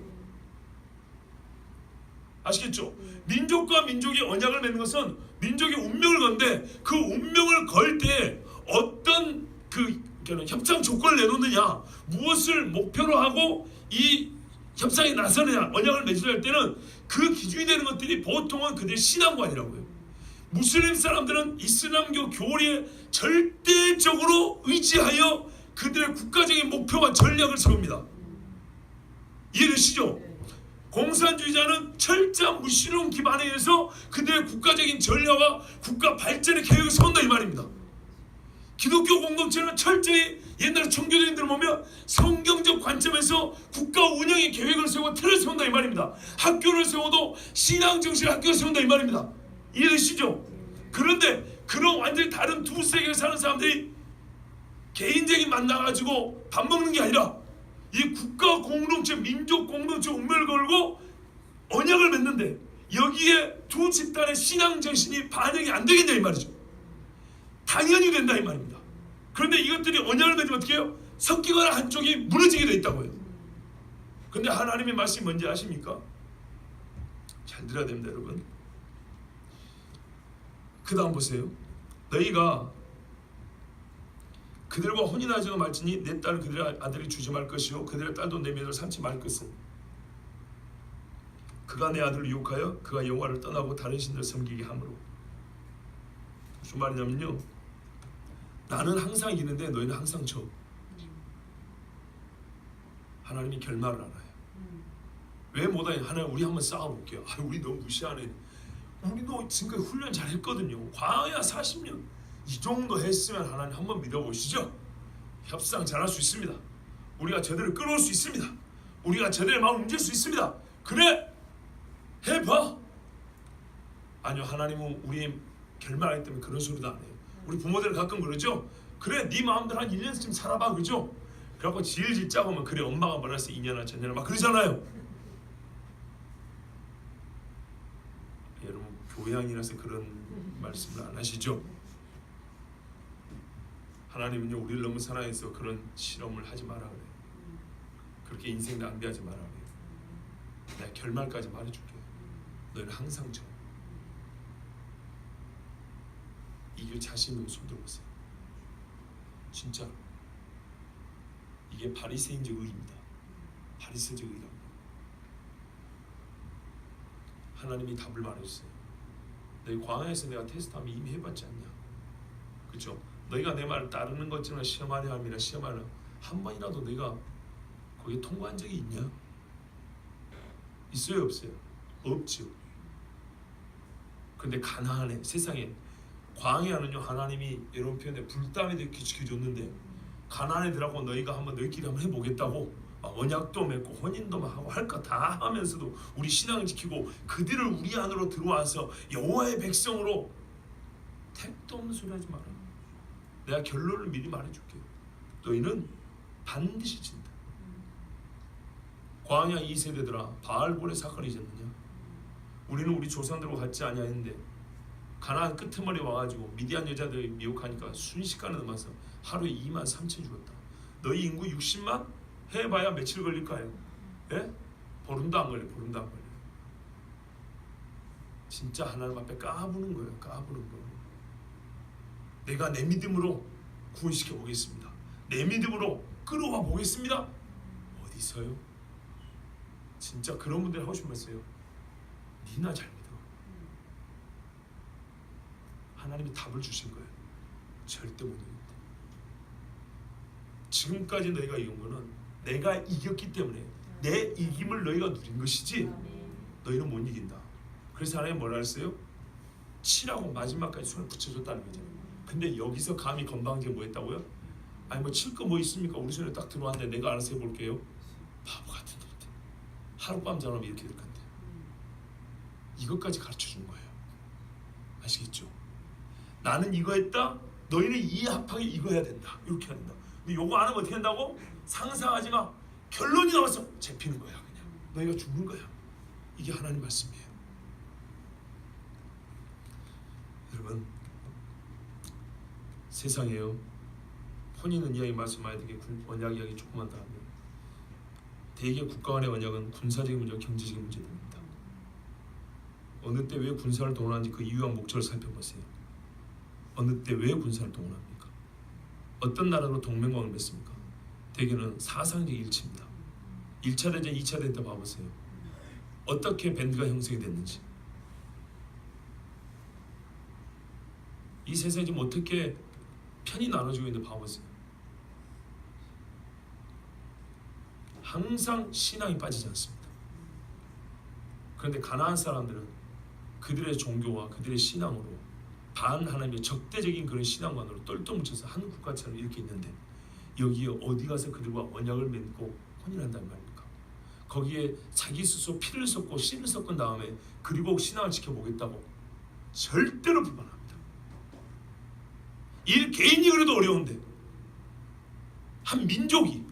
아시겠죠? 민족과 민족이 언약을 맺는 것은 민족의 운명을 건데 그 운명을 걸 때 어떤 그 협상 조건을 내놓느냐, 무엇을 목표로 하고 이 협상에 나서느냐, 언약을 맺으려 할 때는 그 기준이 되는 것들이 보통은 그들의 신앙관이라고요. 무슬림 사람들은 이슬람교 교리에 절대적으로 의지하여 그들의 국가적인 목표와 전략을 세웁니다. 이해되시죠? 공산주의자는 철저한 무신론 기반에 의해서 그들의 국가적인 전략과 국가 발전의 계획을 세운다 이 말입니다. 기독교 공동체는 철저히 옛날 청교도인들을 보면 성경적 관점에서 국가 운영의 계획을 세우고 틀을 세운다 이 말입니다. 학교를 세워도 신앙정신의 학교를 세운다 이 말입니다. 이해되시죠? 그런데 그런 완전히 다른 두 세계에 사는 사람들이 개인적인 만나가지고 밥 먹는 게 아니라 이 국가 공동체, 민족 공동체 운명을 걸고 언약을 맺는데 여기에 두 집단의 신앙 정신이 반영이 안 되겠냐 이 말이죠. 당연히 된다 이 말입니다. 그런데 이것들이 언약을 맺으면 어떻게 해요? 섞이거나 한쪽이 무너지게 돼 있다고요. 근데 하나님의 말씀이 뭔지 아십니까? 잘 들어야 됩니다 여러분. 그 다음 보세요. 너희가 그들과 혼인하지도 말지니 내 딸을 그들의 아들이 주지 말 것이요 그들의 딸도 내 며느리를 삼지 말 것은 그가 내 아들을 유혹하여 그가 여호와를 떠나고 다른 신들을 섬기게 하므로. 무슨 말이냐면요, 나는 항상 이기는데 너희는 항상 져. 하나님이 결말을 알아요. 왜 못하냐? 하나님 우리 한번 싸워볼게요. 우리 너무 무시하네. 우리도 지금까지 훈련 잘했거든요. 광야 40년 이 정도 했으면 하나님 한번 믿어보시죠. 협상 잘할 수 있습니다. 우리가 저들을 끌어올 수 있습니다. 우리가 저들의 마음을 움직일 수 있습니다. 그래 해봐. 아니요, 하나님은 우리 결말하기 때문에 그런 소리도 안 해요. 우리 부모들은 가끔 그러죠. 그래 네 마음대로 한 1년쯤 살아봐, 그죠? 그래갖고 질질 짜고면 그래 엄마가 뭐라서 2년이나 전년이나 막 그러잖아요. 여러분 교양이라서 그런 말씀을 안 하시죠? 하나님은요 우리를 너무 사랑해서 그런 실험을 하지 마라 그래요. 그렇게 인생 낭비하지 마라 그래요. 내가 결말까지 말해줄게. 너희는 항상 져. 이길 자신 있는 손 들어보세요. 진짜 이게 바리새인적 의입니다. 바리새인적 의라고. 하나님이 답을 말해주세요. 너희 광야에서 내가 테스트하면 이미 해봤지 않냐? 그렇죠? 너희가 내 말을 따르는 것처럼 시험하려 함이라. 시험하려 한 번이라도 너희가 거기에 통과한 적이 있냐? 있어요 없어요? 없죠. 근데 가나안에 세상에 광야는요 하나님이 이런 표현에 불담에 지켜줬는데 가나안애들하고 너희가 한번 너희끼리 한번 해보겠다고 언약도 맺고 혼인도 하고 할 거 다 하면서도 우리 신앙을 지키고 그들을 우리 안으로 들어와서 여호와의 백성으로 택도 없는 소리 하지 마라. 내가 결론을 미리 말해줄게. 너희는 반드시 진다. 광야 2세대들아 바알볼의 사건이 있었느냐? 우리는 우리 조상들과 같지 아니하였는데 가나안 끄트머리 와가지고 미디안 여자들이 미혹하니까 순식간에 넘어서 하루에 2만 3천 죽었다. 너희 인구 60만? 해봐야 며칠 걸릴까요? 예? 보름도 안 걸려. 보름도 안 걸려. 진짜 하나님 앞에 까부는 거예요. 까부는 거. 내가 내 믿음으로 구원시켜 보겠습니다. 내 믿음으로 끌어와 보겠습니다. 어디서요? 진짜 그런 분들 하고 싶은 말씀이에요. 니나 잘 믿어. 하나님이 답을 주신 거예요. 절대 못 이긴다. 지금까지 너희가 이긴 거는 내가 이겼기 때문에 내 이김을 너희가 누린 것이지 너희는 못 이긴다. 그래서 하나님 뭐라 했어요? 치라고 마지막까지 손을 붙여줬다는 거죠. 근데 여기서 감히 건방지게 뭐 했다고요? 아니 뭐 칠 거 뭐 있습니까? 우리 손에 딱 들어왔는데 내가 알아서 해볼게요. 바보 같은 놈들. 하룻밤 자면 이렇게 될 건데. 이것까지 가르쳐준 거예요. 아시겠죠? 나는 이거 했다. 너희는 이 합하게 이거 해야 된다. 이렇게 해야 된다. 근데 요거 안 하면 어떻게 한다고? 상상하지 마. 결론이 나와서 잡히는 거야. 그냥 너희가 죽는 거야. 이게 하나님 말씀이에요. 여러분, 세상에요, 혼인은 이야기 말씀 많이 듣게 언약 이야기 조금만 더 하면 대개 국가 간의 언약은 군사적인 문제와 경제적인 문제입니다. 어느 때 왜 군사를 동원하는지 그 이유와 목적을 살펴보세요. 어느 때 왜 군사를 동원합니까? 어떤 나라로 동맹관을 맺습니까? 대개는 사상적 일치입니다. 1차 대전, 2차 대전 때 봐보세요. 어떻게 밴드가 형성이 됐는지. 이 세상이 지금 어떻게 편이 나눠지고 있는데 봐보세요. 항상 신앙이 빠지지 않습니다. 그런데 가나안 사람들은 그들의 종교와 그들의 신앙으로 반하나님의 적대적인 그런 신앙관으로 똘똘 뭉쳐서 한 국가처럼 이렇게 있는데 여기에 어디 가서 그들과 언약을 맺고 혼인한단 말입니까? 거기에 자기 스스로 피를 쏟고 씨를 섞은 다음에 그리고 신앙을 지켜보겠다고? 절대로 불가능합니다. 일 개인이 그래도 어려운데 한 민족이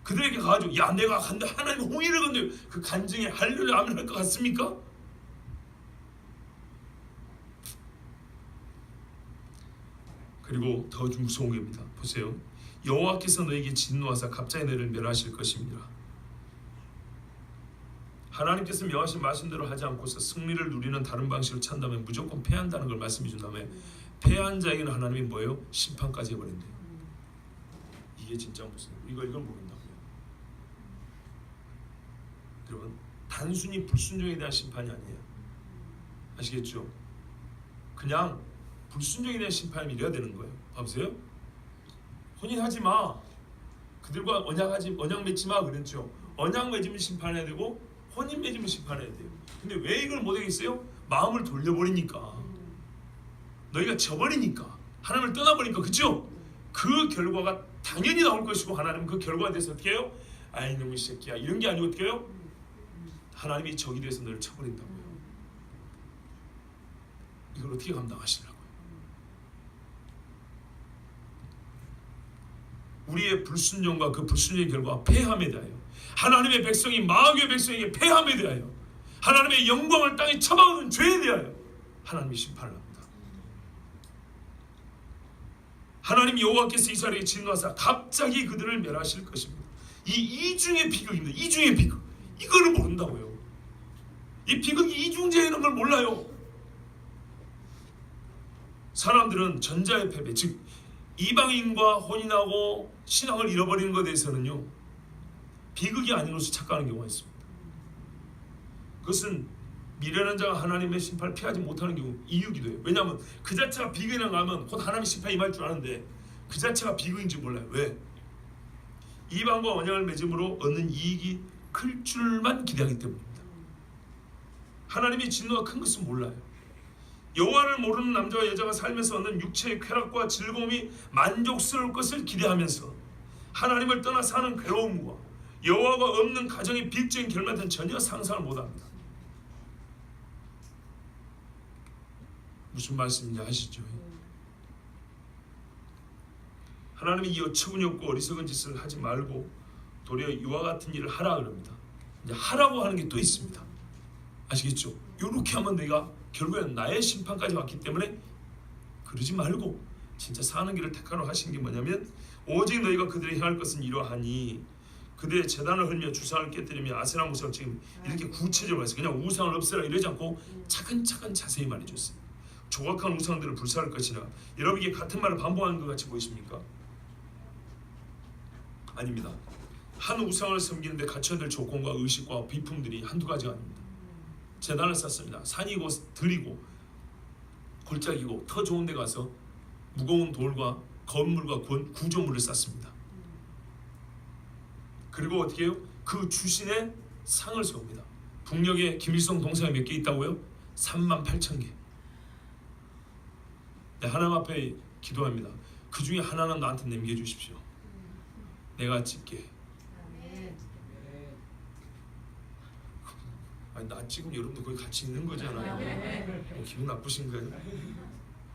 그들에게 가가지고 야 내가 간다 하나님 홍의를 건데 그 간증에 할렐루야 아멘 할 것 같습니까? 그리고 더 무서운 겁니다. 보세요. 여호와께서 너에게 진노하사 갑자기 너를 멸하실 것입니다. 하나님께서 명하신 말씀대로 하지 않고서 승리를 누리는 다른 방식을 찾는다면 무조건 패한다는 걸 말씀해 준 다음에 패한 자에게는 하나님이 뭐예요? 심판까지 해버린대요. 이게 진짜 무슨 이걸 모른다고요. 여러분, 단순히 불순종에 대한 심판이 아니에요. 아시겠죠? 그냥 불순종에 대한 심판이 이래야 되는 거예요. 봐보세요. 혼인하지 마. 그들과 언약 맺지 마 그랬죠. 언약 맺으면 심판해야 되고 혼인 맺으면 심판해야 돼요. 근데 왜 이걸 못하겠어요? 마음을 돌려버리니까. 너희가 져버리니까. 하나님을 떠나버리니까. 그죠? 그 결과가 당연히 나올 것이고 하나님은 그 결과에 대해서 어떻게 해요? 아이 놈의 새끼야 이런 게 아니고 어떻게 해요? 하나님이 적이 돼서 너를 쳐버린다고요. 이걸 어떻게 감당하시려고요? 우리의 불순종과 그 불순종의 결과 패함에 대하여 하나님의 백성이 마귀의 백성에게 패함에 대하여 하나님의 영광을 땅에 처박는 죄에 대하여 하나님이 심판을 합니다. 하나님 여호와께서 이스라엘에게 진노하사 갑자기 그들을 멸하실 것입니다. 이 이중의 비극입니다. 이중의 비극. 이거를 모른다고요. 이 비극이 이중제에 있는 걸 몰라요. 사람들은 전자의 패배, 즉 이방인과 혼인하고 신앙을 잃어버리는 것에 대해서는요 비극이 아닌 것을 착각하는 경우가 있습니다. 그것은 미련한 자가 하나님의 심판을 피하지 못하는 경우 이유기도 해요. 왜냐하면 그 자체가 비극이 나가면 곧 하나님의 심판이 임할 줄 아는데 그 자체가 비극인지 몰라요. 왜? 이방과 언약을 맺음으로 얻는 이익이 클 줄만 기대하기 때문입니다. 하나님의 진노가 큰 것은 몰라요. 여호와를 모르는 남자와 여자가 살면서 얻는 육체의 쾌락과 즐거움이 만족스러울 것을 기대하면서 하나님을 떠나 사는 괴로움과 여호와가 없는 가정의 비극적인 결말은 전혀 상상을 못합니다. 무슨 말씀인지 아시죠? 하나님이 이 어처구니 없고 어리석은 짓을 하지 말고 도리어 이와 같은 일을 하라 그럽니다. 이제 하라고 하는 게 또 있습니다. 아시겠죠? 이렇게 하면 내가 결국에는 나의 심판까지 왔기 때문에 그러지 말고 진짜 사는 길을 택하라고 하신 게 뭐냐면 오직 너희가 그들이 행할 것은 이러하니 그들의 제단을 헐며 주상을 깨뜨리며 아세라 우상을 지금 이렇게 구체적으로 해서 그냥 우상을 없애라 이러지 않고 차근차근 자세히 말해줬어요. 조각한 우상들을 불사할 것이나 여러분 이게 같은 말을 반복하는 것 같이 보이십니까? 아닙니다. 한 우상을 섬기는데 갖춰야 될 조건과 의식과 비품들이 한두 가지가 아닙니다. 제단을 쌓습니다. 산이고 들이고 골짜기고 더 좋은 데 가서 무거운 돌과 건물과 구조물을 쌓습니다. 그리고 어떻게 해요? 그 주신의 상을 세웁니다. 북녘에 김일성 동상이 몇 개 있다고요? 38,000개. 하나님 앞에 기도합니다. 그 중에 하나는 나한테 남겨주십시오. 내가 찍게. 아니, 나 지금 여러분들 거기 같이 있는 거잖아요. 기분 나쁘신가요?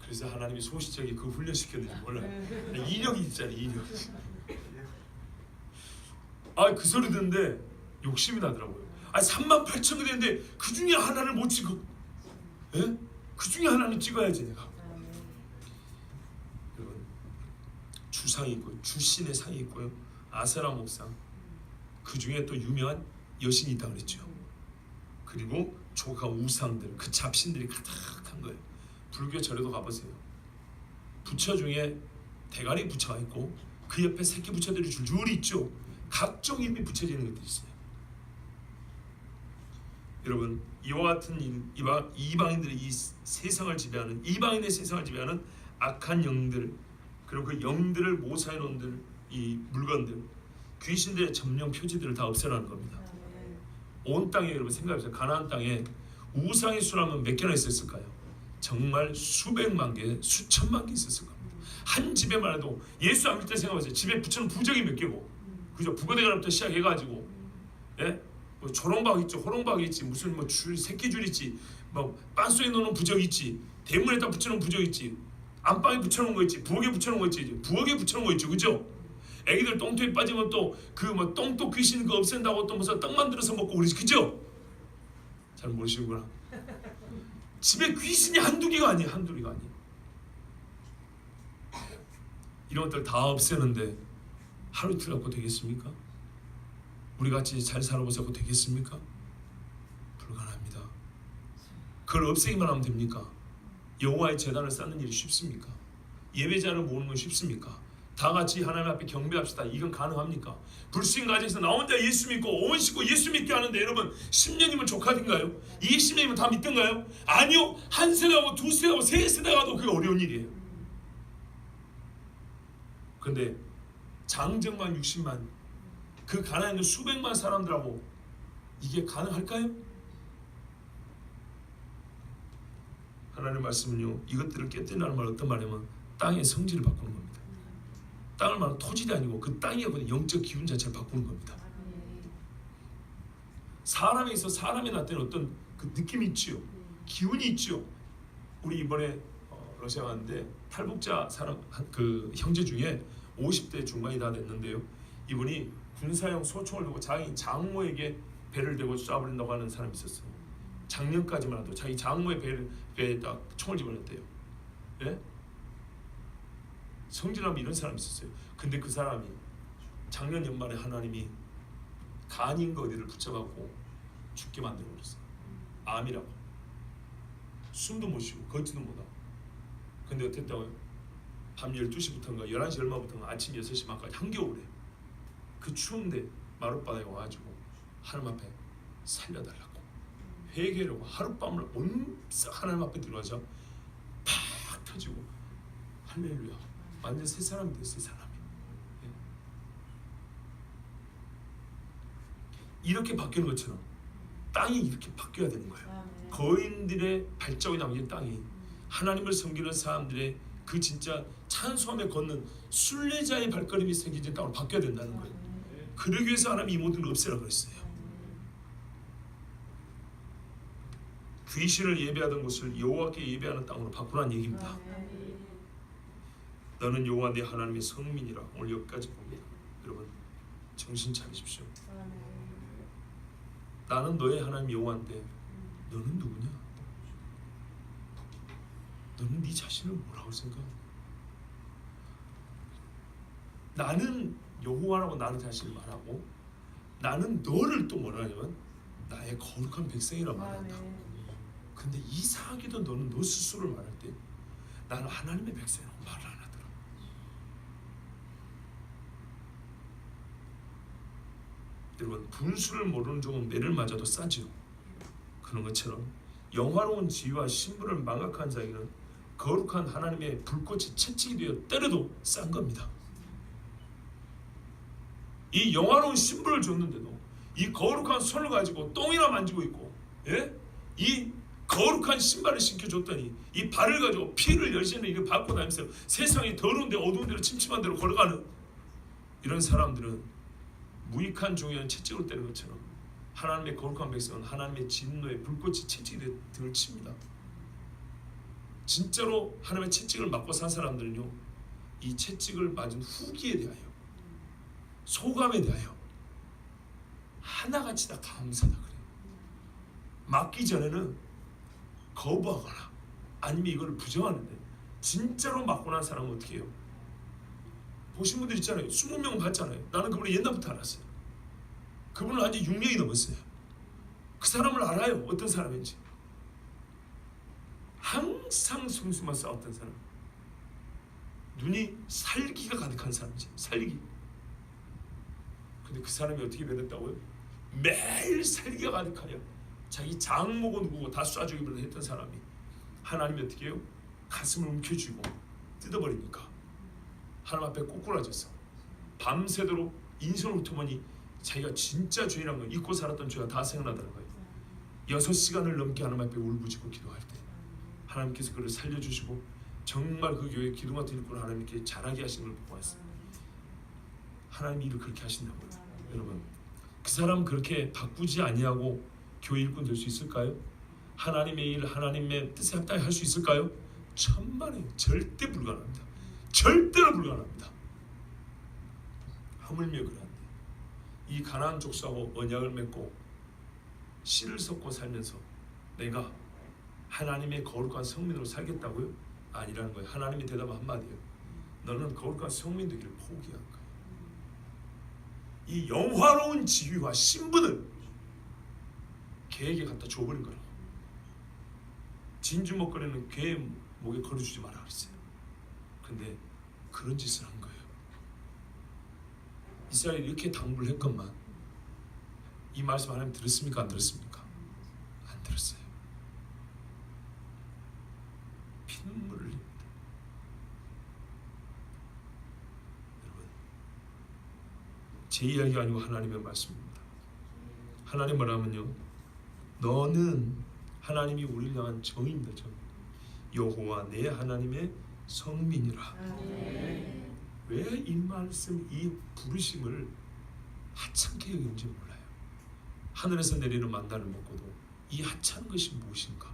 그래서 하나님이 소시적이 그 훈련시켰는지 몰라요. 이력이 있잖아요. 이력. 그 소리 듣는데 욕심이 나더라고요. 38,000개 되는데 그 중에 하나를 못 찍어. 예? 그 중에 하나는 찍어야지 내가. 여러분, 주상이 있고 주신의 상이 있고요. 아세라 목상. 그 중에 또 유명한 여신이 있다고 그랬죠. 그리고 조카 우상들, 그 잡신들이 가득한 거예요. 불교 절에도 가보세요. 부처 중에 대가리 부처가 있고 그 옆에 새끼 부처들이 줄줄이 있죠. 각종 이름이 붙여지는 것들이 있어요. 여러분, 이와 같은 이방인들의 이 세상을 지배하는, 이방인의 세상을 지배하는 악한 영들, 그리고 그 영들을 모사해 놓은 이 물건들, 귀신들의 점령 표지들을 다 없애라는 겁니다. 온 땅에, 여러분 생각해보세요. 가나안 땅에 우상의 수라면 몇 개나 있었을까요? 정말 수백만 개, 수천만 개 있었을 겁니다. 한 집에만 해도 예수 안 믿을 때 생각해보세요. 집에 붙여놓은 부적이 몇 개고, 그죠? 부거대가부터 시작해가지고, 예? 뭐 조롱박 있죠, 호롱박 있지, 무슨 뭐 새끼줄 있지, 뭐 빤소에 넣는 부적 있지, 대문에다 붙여놓은 부적 있지, 안방에 붙여놓은 거 있지, 부엌에 붙여놓은 거 있지, 부엌에 붙여놓은 거 있죠, 그죠? 애기들 똥통에 빠지면 또 그 뭐 똥도 귀신 그 없앤다고 또 무슨 떡 만들어서 먹고 그러지, 그죠? 잘 모르시는구나. 집에 귀신이 한두 개가 아니에요, 한두 개가 아니에요. 이런 것들 다 없애는데 하루 이틀 갖고 되겠습니까? 우리 같이 잘 살아보자고 되겠습니까? 불가능합니다. 그걸 없애기만 하면 됩니까? 여호와의 제단을 쌓는 일이 쉽습니까? 예배자를 모으는 건 쉽습니까? 다 같이 하나님 앞에 경배합시다. 이건 가능합니까? 불신 가정에서 나 혼자 예수 믿고 온 식구 예수 믿게 하는데 여러분 10년이면 족하든가요? 20년이면 다 믿든가요? 아니요. 한 세대하고 두 세대하고 세 세대가 도 그게 어려운 일이에요. 근데 장정만 60만 그 가나안에 있는 수백만 사람들하고 이게 가능할까요? 하나님의 말씀은요, 이것들을 깨뜨리라는 말 어떤 말이냐면 땅의 성질을 바꾸는 겁니다. 땅을 말하는 토질이 아니고 그 땅에 보는 영적 기운 자체를 바꾸는 겁니다. 사람에 있어 사람이 나타낸 어떤 그 느낌이 있지요, 기운이 있지요. 우리 이번에 러시아 갔는데 탈북자 사람 그 형제 중에 50대 중반이 다 됐는데요, 이분이 군사용 소총을 두고 자기 장모에게 배를 대고 쏴버린다고 하는 사람이 있었어요. 작년까지만 해도 자기 장모의 배에다 총을 집어넣었대요. 예? 성질하면 이런 사람이 있었어요. 근데 그 사람이 작년 연말에 하나님이 간인 거리를 붙여갖고 죽게 만들어 버렸어요. 암이라고. 숨도 못 쉬고 걷지도 못하고. 근데 어땠다고요? 밤 12시부터인가 11시 얼마부터인가 아침 6시 반까지 한겨울에 그 추운데 마룻바닥에 와가지고 하나님 앞에 살려달라고 회개하려고 하룻밤을 온싹 하나님 앞에 들어가자 팍 터지고 할렐루야 완전 새 사람이 됐어요. 새 사람이. 이렇게 바뀌는 것처럼 땅이 이렇게 바뀌어야 되는 거예요. 거인들의 발자국이 남긴 땅이 하나님을 섬기는 사람들의 그 진짜 찬송함에 걷는 순례자의 발걸음이 생기는 땅으로 바뀌어야 된다는 거예요. 그러기 위해서 하나님이 이 모든 걸 없애라고 그랬어요. 귀신을 예배하던 곳을 여호와께 예배하는 땅으로 바꾸라는 얘기입니다. 너는 여호와 내 하나님의 성민이라. 오늘 여기까지 봅니다. 여러분 정신 차리십시오. 나는 너의 하나님 여호와인데 너는 누구냐? 너는 네 자신을 뭐라고 생각해? 나는 여호와라고 나는 자신을 말하고 나는 너를 또 뭐라 하냐면 나의 거룩한 백성이라고 말한다. 근데 이상하게도 너는 너 스스로를 말할 때 나는 하나님의 백성이라고 말을 안 하더라. 여러분 분수를 모르는 종은 매를 맞아도 싸지요. 그런 것처럼 영화로운 지위와 신분을 망각한 자에게는 거룩한 하나님의 불꽃이 채찍이 되어 때려도 싼 겁니다. 이 영화로운 신분을 줬는데도 이 거룩한 손을 가지고 똥이나 만지고 있고, 예? 이 거룩한 신발을 신겨줬더니 이 발을 가지고 피를 열심히 이렇게 밟고 다니면서 세상이 더러운 데 어두운 데로 침침한 데로 걸어가는 이런 사람들은 무익한 종이한 채찍으로 때리는 것처럼 하나님의 거룩한 백성은 하나님의 진노의 불꽃이 채찍이 등을 칩니다. 진짜로 하나님의 채찍을 맞고 산 사람들은요, 이 채찍을 맞은 후기에 대하여, 소감에 대하여 하나같이 다 감사다 그래요. 맞기 전에는 거부하거나 아니면 이걸 부정하는데, 진짜로 맞고 난 사람은 어떻게 해요? 보신 분들 있잖아요. 20명 봤잖아요. 나는 그분을 옛날부터 알았어요. 그분을 한지 6년이 넘었어요. 그 사람을 알아요. 어떤 사람인지. 항상 성수만 싸웠던 사람. 눈이 살기가 가득한 사람이지. 살기. 근데 그 사람이 어떻게 변했다고요? 매일 살기가 가득하여 자기 장모고 누구고 다 쏴주기로 했던 사람이 하나님이 어떻게 해요? 가슴을 움켜쥐고 뜯어버리니까 하나님 앞에 꼬꾸라져서 밤새도록 인생을 훑어보니 자기가 진짜 죄인한 거, 잊고 살았던 죄가 다 생각나더라는 거예요. 6시간을 넘게 하나님 앞에 울부짖고 기도할 때 하나님께서 그를 살려주시고 정말 그 교회 기도 같은 일꾼을 하나님께 잘하게 하신 걸 보고 왔어요. 하나님이 일을 그렇게 하신다고요. 여러분, 그 사람 그렇게 바꾸지 아니하고 교회 일꾼 될 수 있을까요? 하나님의 일, 하나님의 뜻에 합당히 할 수 있을까요? 천만에 절대 불가능합니다. 절대로 불가능합니다. 하물며 그러한데 이 가나안 족속하고 언약을 맺고 씨를 섞고 살면서 내가 하나님의 거룩한 성민으로 살겠다고요? 아니라는 거예요. 하나님의 대답은 한마디예요. 너는 거룩한 성민 되기를 포기한 거예요. 이 영화로운 지위와 신분을 개에게 갖다 줘버린 거라고. 진주 먹거리는 개 목에 걸어주지 마라 그랬어요. 근데 그런 짓을 한 거예요. 이스라엘이 이렇게 당부를 했건만 이 말씀 하나님 들었습니까? 안 들었습니까? 안 들었어요. 피눈물을 흘립니다. 여러분, 제 이야기가 아니고 하나님의 말씀입니다. 하나님 뭐라면요, 너는 하나님이 우리를 향한 정입니다. 정. 여호와 내 하나님의 성민이라. 왜 이 말씀, 이 부르심을 하찮게 여기는지 몰라요. 하늘에서 내리는 만나를 먹고도 이 하찮은 것이 무엇인가?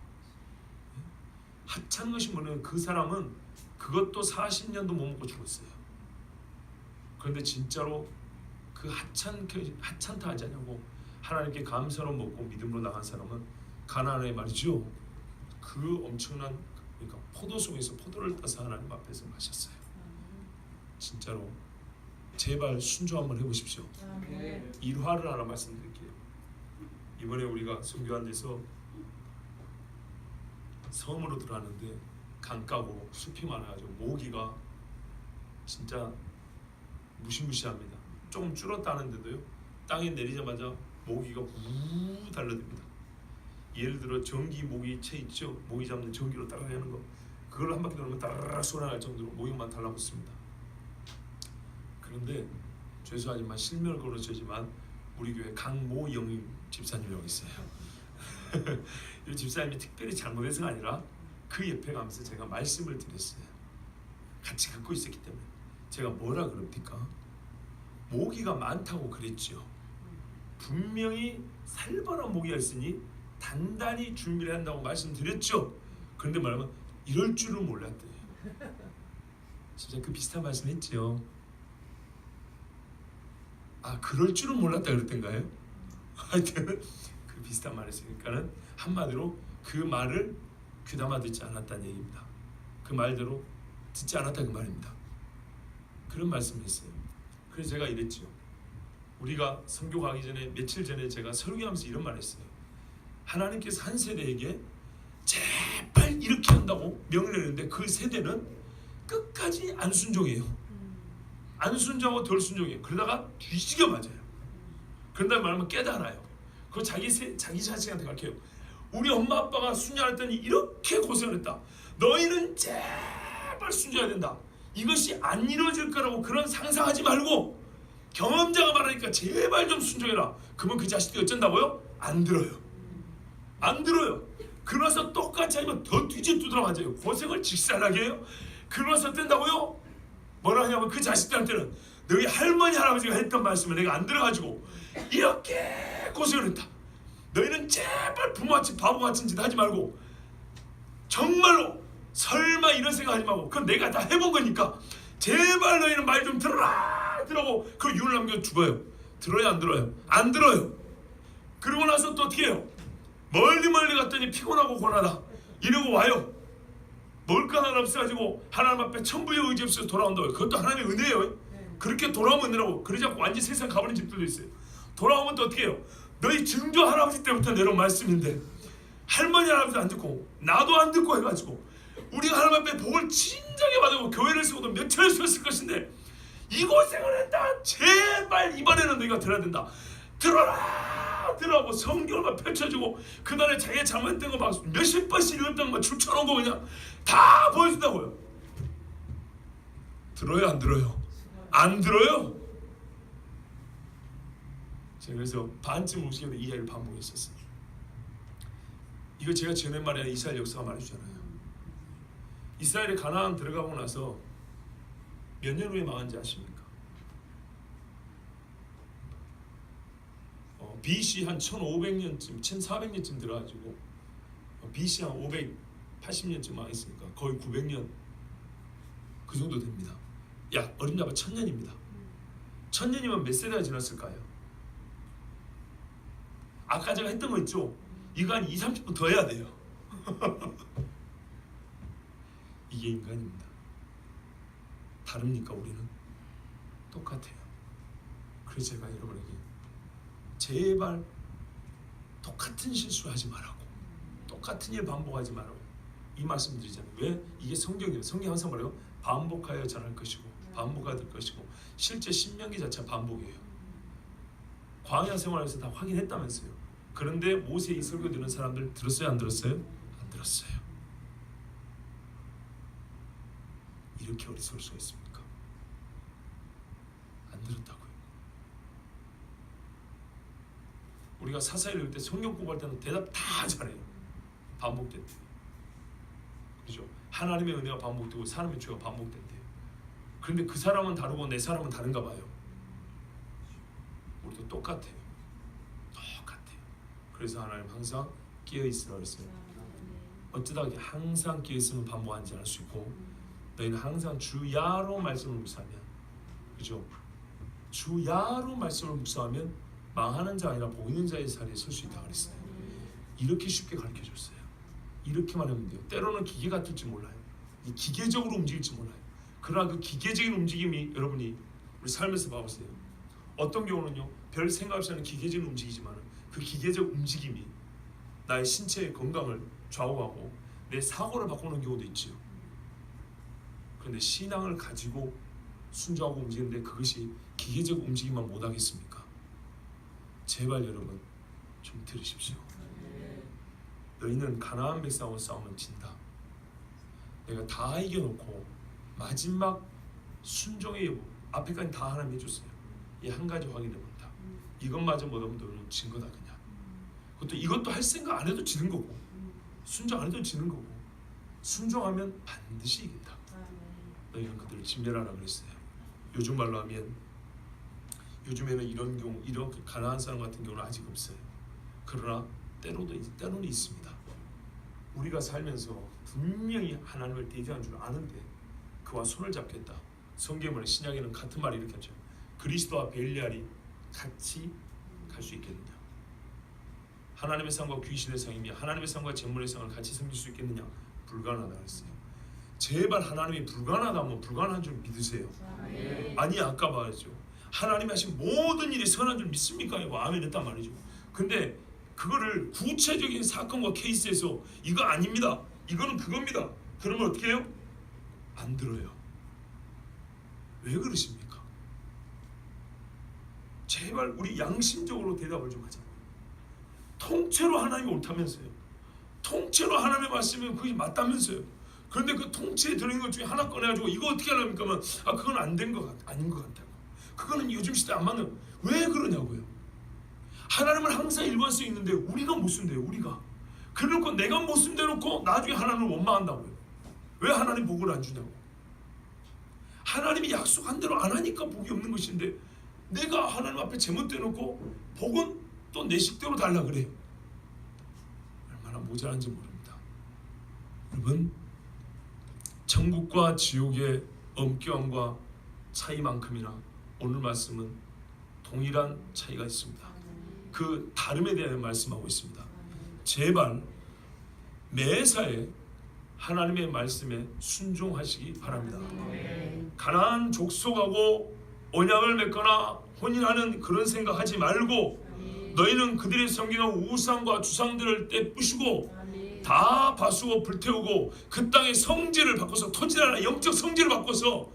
하찮은 것이 뭐냐면 그 사람은 그것도 40년도 못 먹고 죽었어요. 그런데 진짜로 그 하찮다 하지 않냐고 하나님께 감사로 먹고 믿음으로 나간 사람은 가나안에 말이죠, 그 엄청난, 그러니까 포도송에서 포도를 따서 하나님 앞에서 마셨어요. 진짜로 제발 순종 한번 해보십시오. 일화를 하나 말씀드릴게요. 이번에 우리가 선교한 데서 섬으로 들어왔는데 강가고 숲이 많아가지고 모기가 진짜 무시무시합니다. 조금 줄었다는데도요, 땅에 내리자마자 모기가 우 달려듭니다. 예를 들어 전기 모기 채 있죠? 모기 잡는 전기로 따라가는 거, 그걸 한 바퀴 돌면 따라락 소리 날 정도로 모기만 달라붙습니다. 그런데 죄송하지만 실명을 거론하지만 우리 교회 강모영 집사님이라고 있어요. 이 집사님이 특별히 잘못해서가 아니라 그 옆에 가면서 제가 말씀을 드렸어요. 같이 걷고 있었기 때문에. 제가 뭐라 그럽니까? 모기가 많다고 그랬죠. 분명히 살벌한 모기가 있으니 단단히 준비를 한다고 말씀드렸죠. 그런데 말하면 이럴 줄은 몰랐대요. 진짜 그 비슷한 말씀 했죠. 아, 그럴 줄은 몰랐다 그랬던가요? 하여튼 그 비슷한 말을 했으니까는 한마디로 그 말을 귀담아 듣지 않았다는 얘기입니다. 그 말대로 듣지 않았다 그 말입니다. 그런 말씀을 했어요. 그래서 제가 이랬죠. 우리가 선교 가기 전에 며칠 전에 제가 설교하면서 이런 말을 했어요. 하나님께서 한 세대에게 제발 이렇게 한다고 명령을 했는데 그 세대는 끝까지 안 순종해요. 안 순종하고 덜 순종해요. 그러다가 뒤지게 맞아요. 그런다 말하면 깨달아요. 그거 자기 자식한테 가르쳐요. 우리 엄마 아빠가 순종했더니 이렇게 고생을 했다. 너희는 제발 순종해야 된다. 이것이 안 이루어질 거라고 그런 상상하지 말고 경험자가 말하니까 제발 좀 순종해라. 그러면 그 자식들이 어쩐다고요? 안 들어요. 안 들어요. 그러면서 똑같이 하면 더 뒤집두드러 맞아요. 고생을 직살나게 해요. 그러면서 어쩐다고요? 뭐라 하냐면 그 자식들한테는 너희 할머니 할아버지가 했던 말씀을 내가 안 들어가지고 이렇게 고생을 했다. 너희는 제발 부모같이 바보같은 짓 하지 말고 정말로 설마 이런 생각하지 말고 그건 내가 다 해본 거니까 제발 너희는 말 좀 들어라 들라고 그 윤을 남겨 죽어요. 들어요 안 들어요? 안 들어요. 그러고 나서 또 어떻게 해요? 멀리 갔더니 피곤하고 고나다 이러고 와요. 먹을 거 하나 없어가지고 하나님 앞에 천부의 의지 없어서 돌아온다고요. 그것도 하나님의 은혜예요. 그렇게 돌아오면 은혜라고. 그러지 않고 완전히 세상 가버린 집들도 있어요. 돌아오면 또 어떻게 해요? 너희 증조 할아버지 때부터 내려온 말씀인데 할머니 할아버지도 안 듣고 나도 안 듣고 해가지고 우리가 하나님 앞에 복을 진작에 받고 교회를 쓰고도 며칠 쓰였을 것인데 이 고생을 했다. 제발 이번에는 너희가 들어야 된다. 들어라 들어라고 성경을 막 펼쳐주고 그날에 자기가 잘못했던 거 막 몇십 번씩 읽었던 거 추천한 거 그냥 다 보여준다고요. 들어요 안 들어요? 안 들어요. 제가 그래서 반쯤 우스갯도 이 이야기를 반복했었어요. 이거 제가 지어낸 말이 아니라 이스라엘 역사가 말해주잖아요. 이스라엘이 가나안 들어가고 나서 몇 년 후에 망한지 아십니까? BC 한 1500년쯤 1400년쯤 들어가지고 BC 한 580년쯤 망했으니까 거의 900년 그 정도 됩니다. 야 어림잡아 1000년입니다. 1000년이면 몇 세대가 지났을까요? 아까 제가 했던 거 있죠? 이거 한 20-30분 더 해야 돼요. 이게 인간입니다. 다릅니까? 우리는 똑같아요. 그래서 제가 여러분에게 제발 똑같은 실수하지 말라고, 똑같은 일 반복하지 말라고 이 말씀 드리잖아요. 왜? 이게 성경이에요. 성경이 항상 말해요. 반복하여 자랄 것이고 반복하여 될 것이고 실제 신명기 자체가 반복이에요. 광야 생활에서 다 확인했다면서요. 그런데 모세 이 설교 듣는 사람들 들었어요? 안 들었어요? 안 들었어요. 이렇게 어리석을 수가 있습니까? 안 들었다고요. 우리가 사사일 읽을 때 성경 공부할 때는 대답 다 잘해요. 반복된대요. 그렇죠? 하나님의 은혜가 반복되고 사람의 죄가 반복된대요. 그런데 그 사람은 다르고 내 사람은 다른가 봐요. 우리도 똑같아요. 똑같아요. 그래서 하나님 항상 깨어있으라 그랬어요. 어쩌다 항상 깨어있으면 반복하는지 알 수 있고 너희는 항상 주야로 말씀을 묵상하면 그죠? 주야로 말씀을 묵상하면 망하는 자 아니라 보이는 자의 자리에 설 수 있다고 그랬어요. 이렇게 쉽게 가르쳐줬어요. 이렇게만 하면 돼요. 때로는 기계 같을지 몰라요. 기계적으로 움직일지 몰라요. 그러나 그 기계적인 움직임이 여러분이 우리 삶에서 봐보세요. 어떤 경우는요. 별 생각 없이 하는 기계적인 움직이지만 그 기계적 움직임이 나의 신체의 건강을 좌우하고 내 사고를 바꾸는 경우도 있지요. 그런데 신앙을 가지고 순종하고 움직이는데 그것이 기계적 움직임만 못하겠습니까? 제발 여러분 좀 들으십시오. 너희는 가나안 백성하고 싸우면 진다. 내가 다 이겨놓고 마지막 순종의 여부 앞에까지 다 하나님 해줬어요. 이 한 가지 확인해본다. 이것마저 못하면 너는 진 거다 그냥. 그것도 이것도 할 생각 안 해도 지는 거고 순종 안 해도 지는 거고 순종하면 반드시 이긴다. 너희는 그들을 진멸하라 그랬어요. 요즘 말로 하면 요즘에는 이런 경우 이렇게 가난한 사람 같은 경우는 아직 없어요. 그러나 때로는 있습니다. 우리가 살면서 분명히 하나님을 대적한 줄 아는데 그와 손을 잡겠다. 성경의 신약에는 같은 말이 이렇게 하죠. 그리스도와 벨리알이 같이 갈 수 있겠느냐? 하나님의 상과 귀신의 상이며 하나님의 상과 재물의 상을 같이 섬길 수 있겠느냐? 불가능하다 그랬어요. 제발 하나님이 불가능하다면 불가능한 줄 믿으세요. 아니 아까 말했죠. 하나님이 하신 모든 일이 선한 줄 믿습니까? 이거 아멘 했단 말이죠. 근데 그거를 구체적인 사건과 케이스에서 이거 아닙니다. 이거는 그겁니다. 그러면 어떻게 해요? 안 들어요. 왜 그러십니까? 제발 우리 양심적으로 대답을 좀 하자. 통째로 하나님이 옳다면서요. 통째로 하나님의 말씀이 그게 맞다면서요. 그런데 그 통째에 들어있는 것 중에 하나 꺼내가지고 이거 어떻게 하려니까 하면 그건 안 된 것 아닌 것 같다고. 그거는 요즘 시대에 안 맞는. 왜 그러냐고요. 하나님은 항상 일관성 있는데 우리가 못 쓴대요. 우리가 그래놓고 내가 못 쓴대놓고 나중에 하나님을 원망한다고요. 왜 하나님 복을 안 주냐고. 하나님이 약속한 대로 안 하니까 복이 없는 것인데 내가 하나님 앞에 제멋대놓고 복은 또 내 식대로 달라 그래요. 얼마나 모자란지 모릅니다. 여러분 천국과 지옥의 엄격함과 차이만큼이나 오늘 말씀은 동일한 차이가 있습니다. 그 다름에 대해 말씀하고 있습니다. 제발 매사에 하나님의 말씀에 순종하시기 바랍니다. 가나안 족속하고 언약을 맺거나 혼인하는 그런 생각하지 말고 너희는 그들의 섬기는 우상과 주상들을 떼부시고 다 파수고 불태우고 그 땅의 성질을 바꿔서 토지를 하나 영적 성질을 바꿔서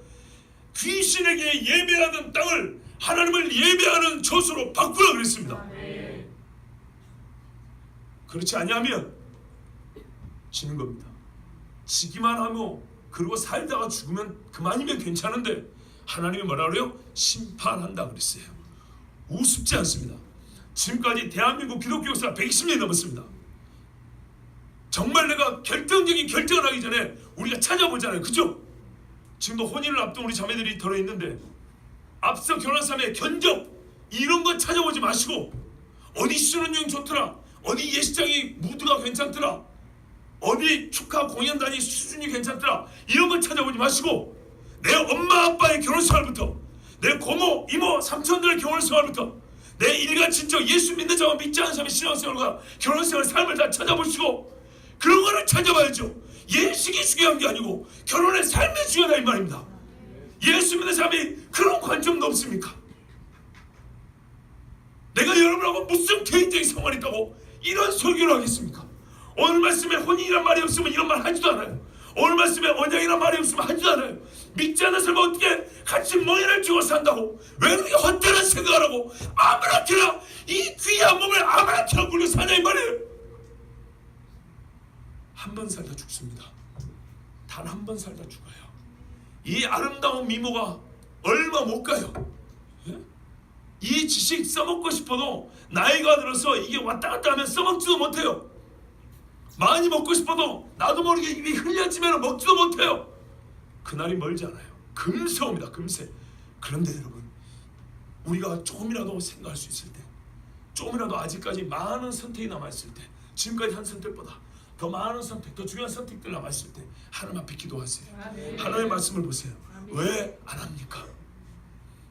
귀신에게 예배하는 땅을 하나님을 예배하는 젖으로 바꾸라 그랬습니다. 그렇지 아니하면 지는 겁니다. 지기만 하며 그리고 살다가 죽으면 그만이면 괜찮은데 하나님이 뭐라 그래요? 심판한다 그랬어요. 우습지 않습니다. 지금까지 대한민국 기독교 역사 120년이 넘었습니다. 정말 내가 결정적인 결정을 하기 전에 우리가 찾아보잖아요. 그죠? 지금도 혼인을 앞둔 우리 자매들이 들어있는데 앞서 결혼한 사람의 견적 이런 거 찾아보지 마시고 어디 신혼여행 좋더라, 어디 예식장이 무드가 괜찮더라, 어디 축하 공연단이 수준이 괜찮더라 이런 거 찾아보지 마시고 내 엄마 아빠의 결혼생활부터 내 고모 이모 삼촌들의 결혼생활부터 내 일가 친척 예수 믿는 자와 믿지 않는 사람의 신앙생활과 결혼생활 삶을 다 찾아보시고 그런 거를 찾아봐야죠. 예식이 중요한 게 아니고 결혼의 삶이 중요하다 이 말입니다. 예수 믿는 사람이 그런 관점도 없습니까? 내가 여러분하고 무슨 개인적인 상관이 있다고 이런 설교를 하겠습니까? 오늘 말씀에 혼인이란 말이 없으면 이런 말 하지도 않아요. 오늘 말씀에 언약이란 말이 없으면 하지도 않아요. 믿지 않는 사람은 어떻게 같이 멍에를 쥐고 산다고 왜 그렇게 헛되는 생각을 하고 아무렇게나 이 귀한 몸을 아무렇게나 굴려 사냐 이 말이에요. 한 번 살다 죽습니다. 단 한 번 살다 죽어요. 이 아름다운 미모가 얼마 못 가요. 예? 이 지식 써먹고 싶어도 나이가 들어서 이게 왔다 갔다 하면 써먹지도 못해요. 많이 먹고 싶어도 나도 모르게 입이 흘려지면 먹지도 못해요. 그날이 멀지 않아요. 금세 옵니다. 금세. 그런데 여러분 우리가 조금이라도 생각할 수 있을 때, 조금이라도 아직까지 많은 선택이 남아있을 때, 지금까지 한 선택보다 더 많은 선택, 더 중요한 선택들 남아있을 때 하나님 앞에 기도하세요. 하나님의 말씀을 보세요. 왜 안 합니까?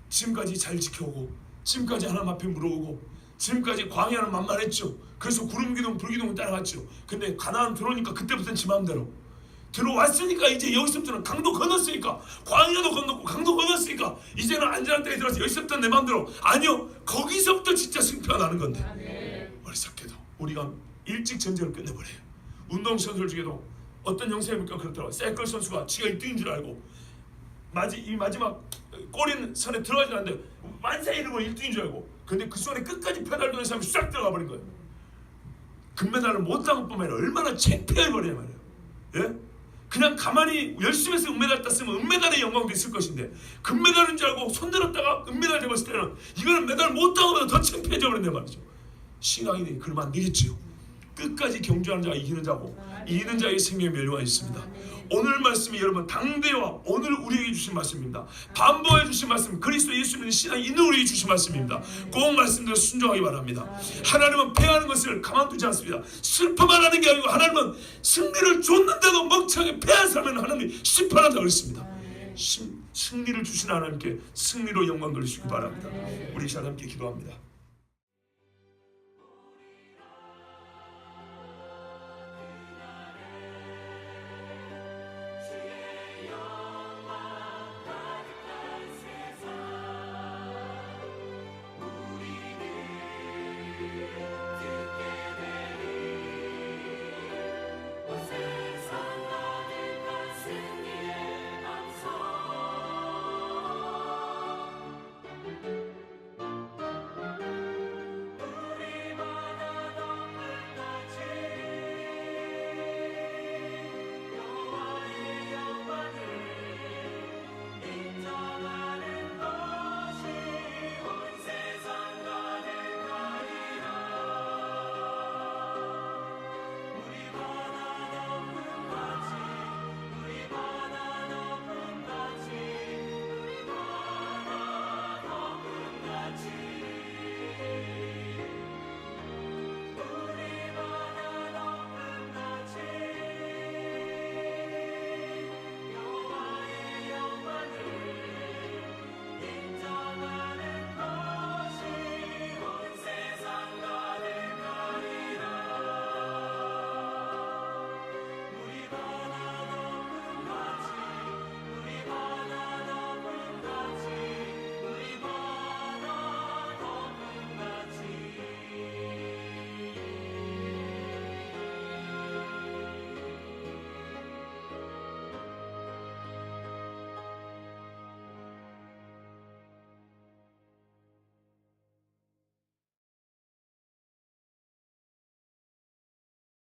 지금까지 잘 지켜오고 지금까지 하나님 앞에 물어오고 지금까지 광야는 만만했죠. 그래서 구름기둥 불기둥을 따라갔죠. 근데 가나안 들어오니까 그때부터는 지 마음대로 들어왔으니까 이제 여기서부터는 강도 건넜으니까 광야도 건넜고 강도 건넜으니까 이제는 안전한 땅에 들어와서 여기서부터는 내 마음대로 아니요. 거기서부터 진짜 승패가 나는 건데 어리석게도 우리가 일찍 전쟁을 끝내버려요. 운동선수들 중에도 어떤 영상이니까 그렇더라고요. 사이클 선수가 지가 1등인 줄 알고 이 마지막 꼬린 선에 들어가지 않는데 만세 이러고 1등인 줄 알고 근데 그 순간에 끝까지 페달 도는 사람이 싹 들어가 버린 거예요. 금메달을 못 딴 것뿐만 아니라 얼마나 창피해 버리냐 말이에요. 예? 그냥 가만히 열심히 해서 은메달 땄으면 은메달의 영광도 있을 것인데 금메달인 줄 알고 손들었다가 은메달 잡았을 때는 이거는 메달 못 딴 것보다 더 창피해져 버린단 말이죠. 신앙인이 그러면 안 되겠지요. 끝까지 경주하는 자가 이기는 자고 이기는 자의 생명의 멸류관이 있습니다. 오늘 말씀이 여러분 당대와 오늘 우리에게 주신 말씀입니다. 반복해 주신 말씀, 그리스도 예수 믿는 신앙이 있는 우리에게 주신 말씀입니다. 꼭 말씀대로 순종하기 바랍니다. 하나님은 패하는 것을 가만두지 않습니다. 슬퍼만 하는 게 아니고 하나님은 승리를 줬는데도 멍청하게 패한 사람은 하나님이 심판한다고 그랬습니다. 승리를 주신 하나님께 승리로 영광 돌리시기 바랍니다. 우리 자 함께 기도합니다.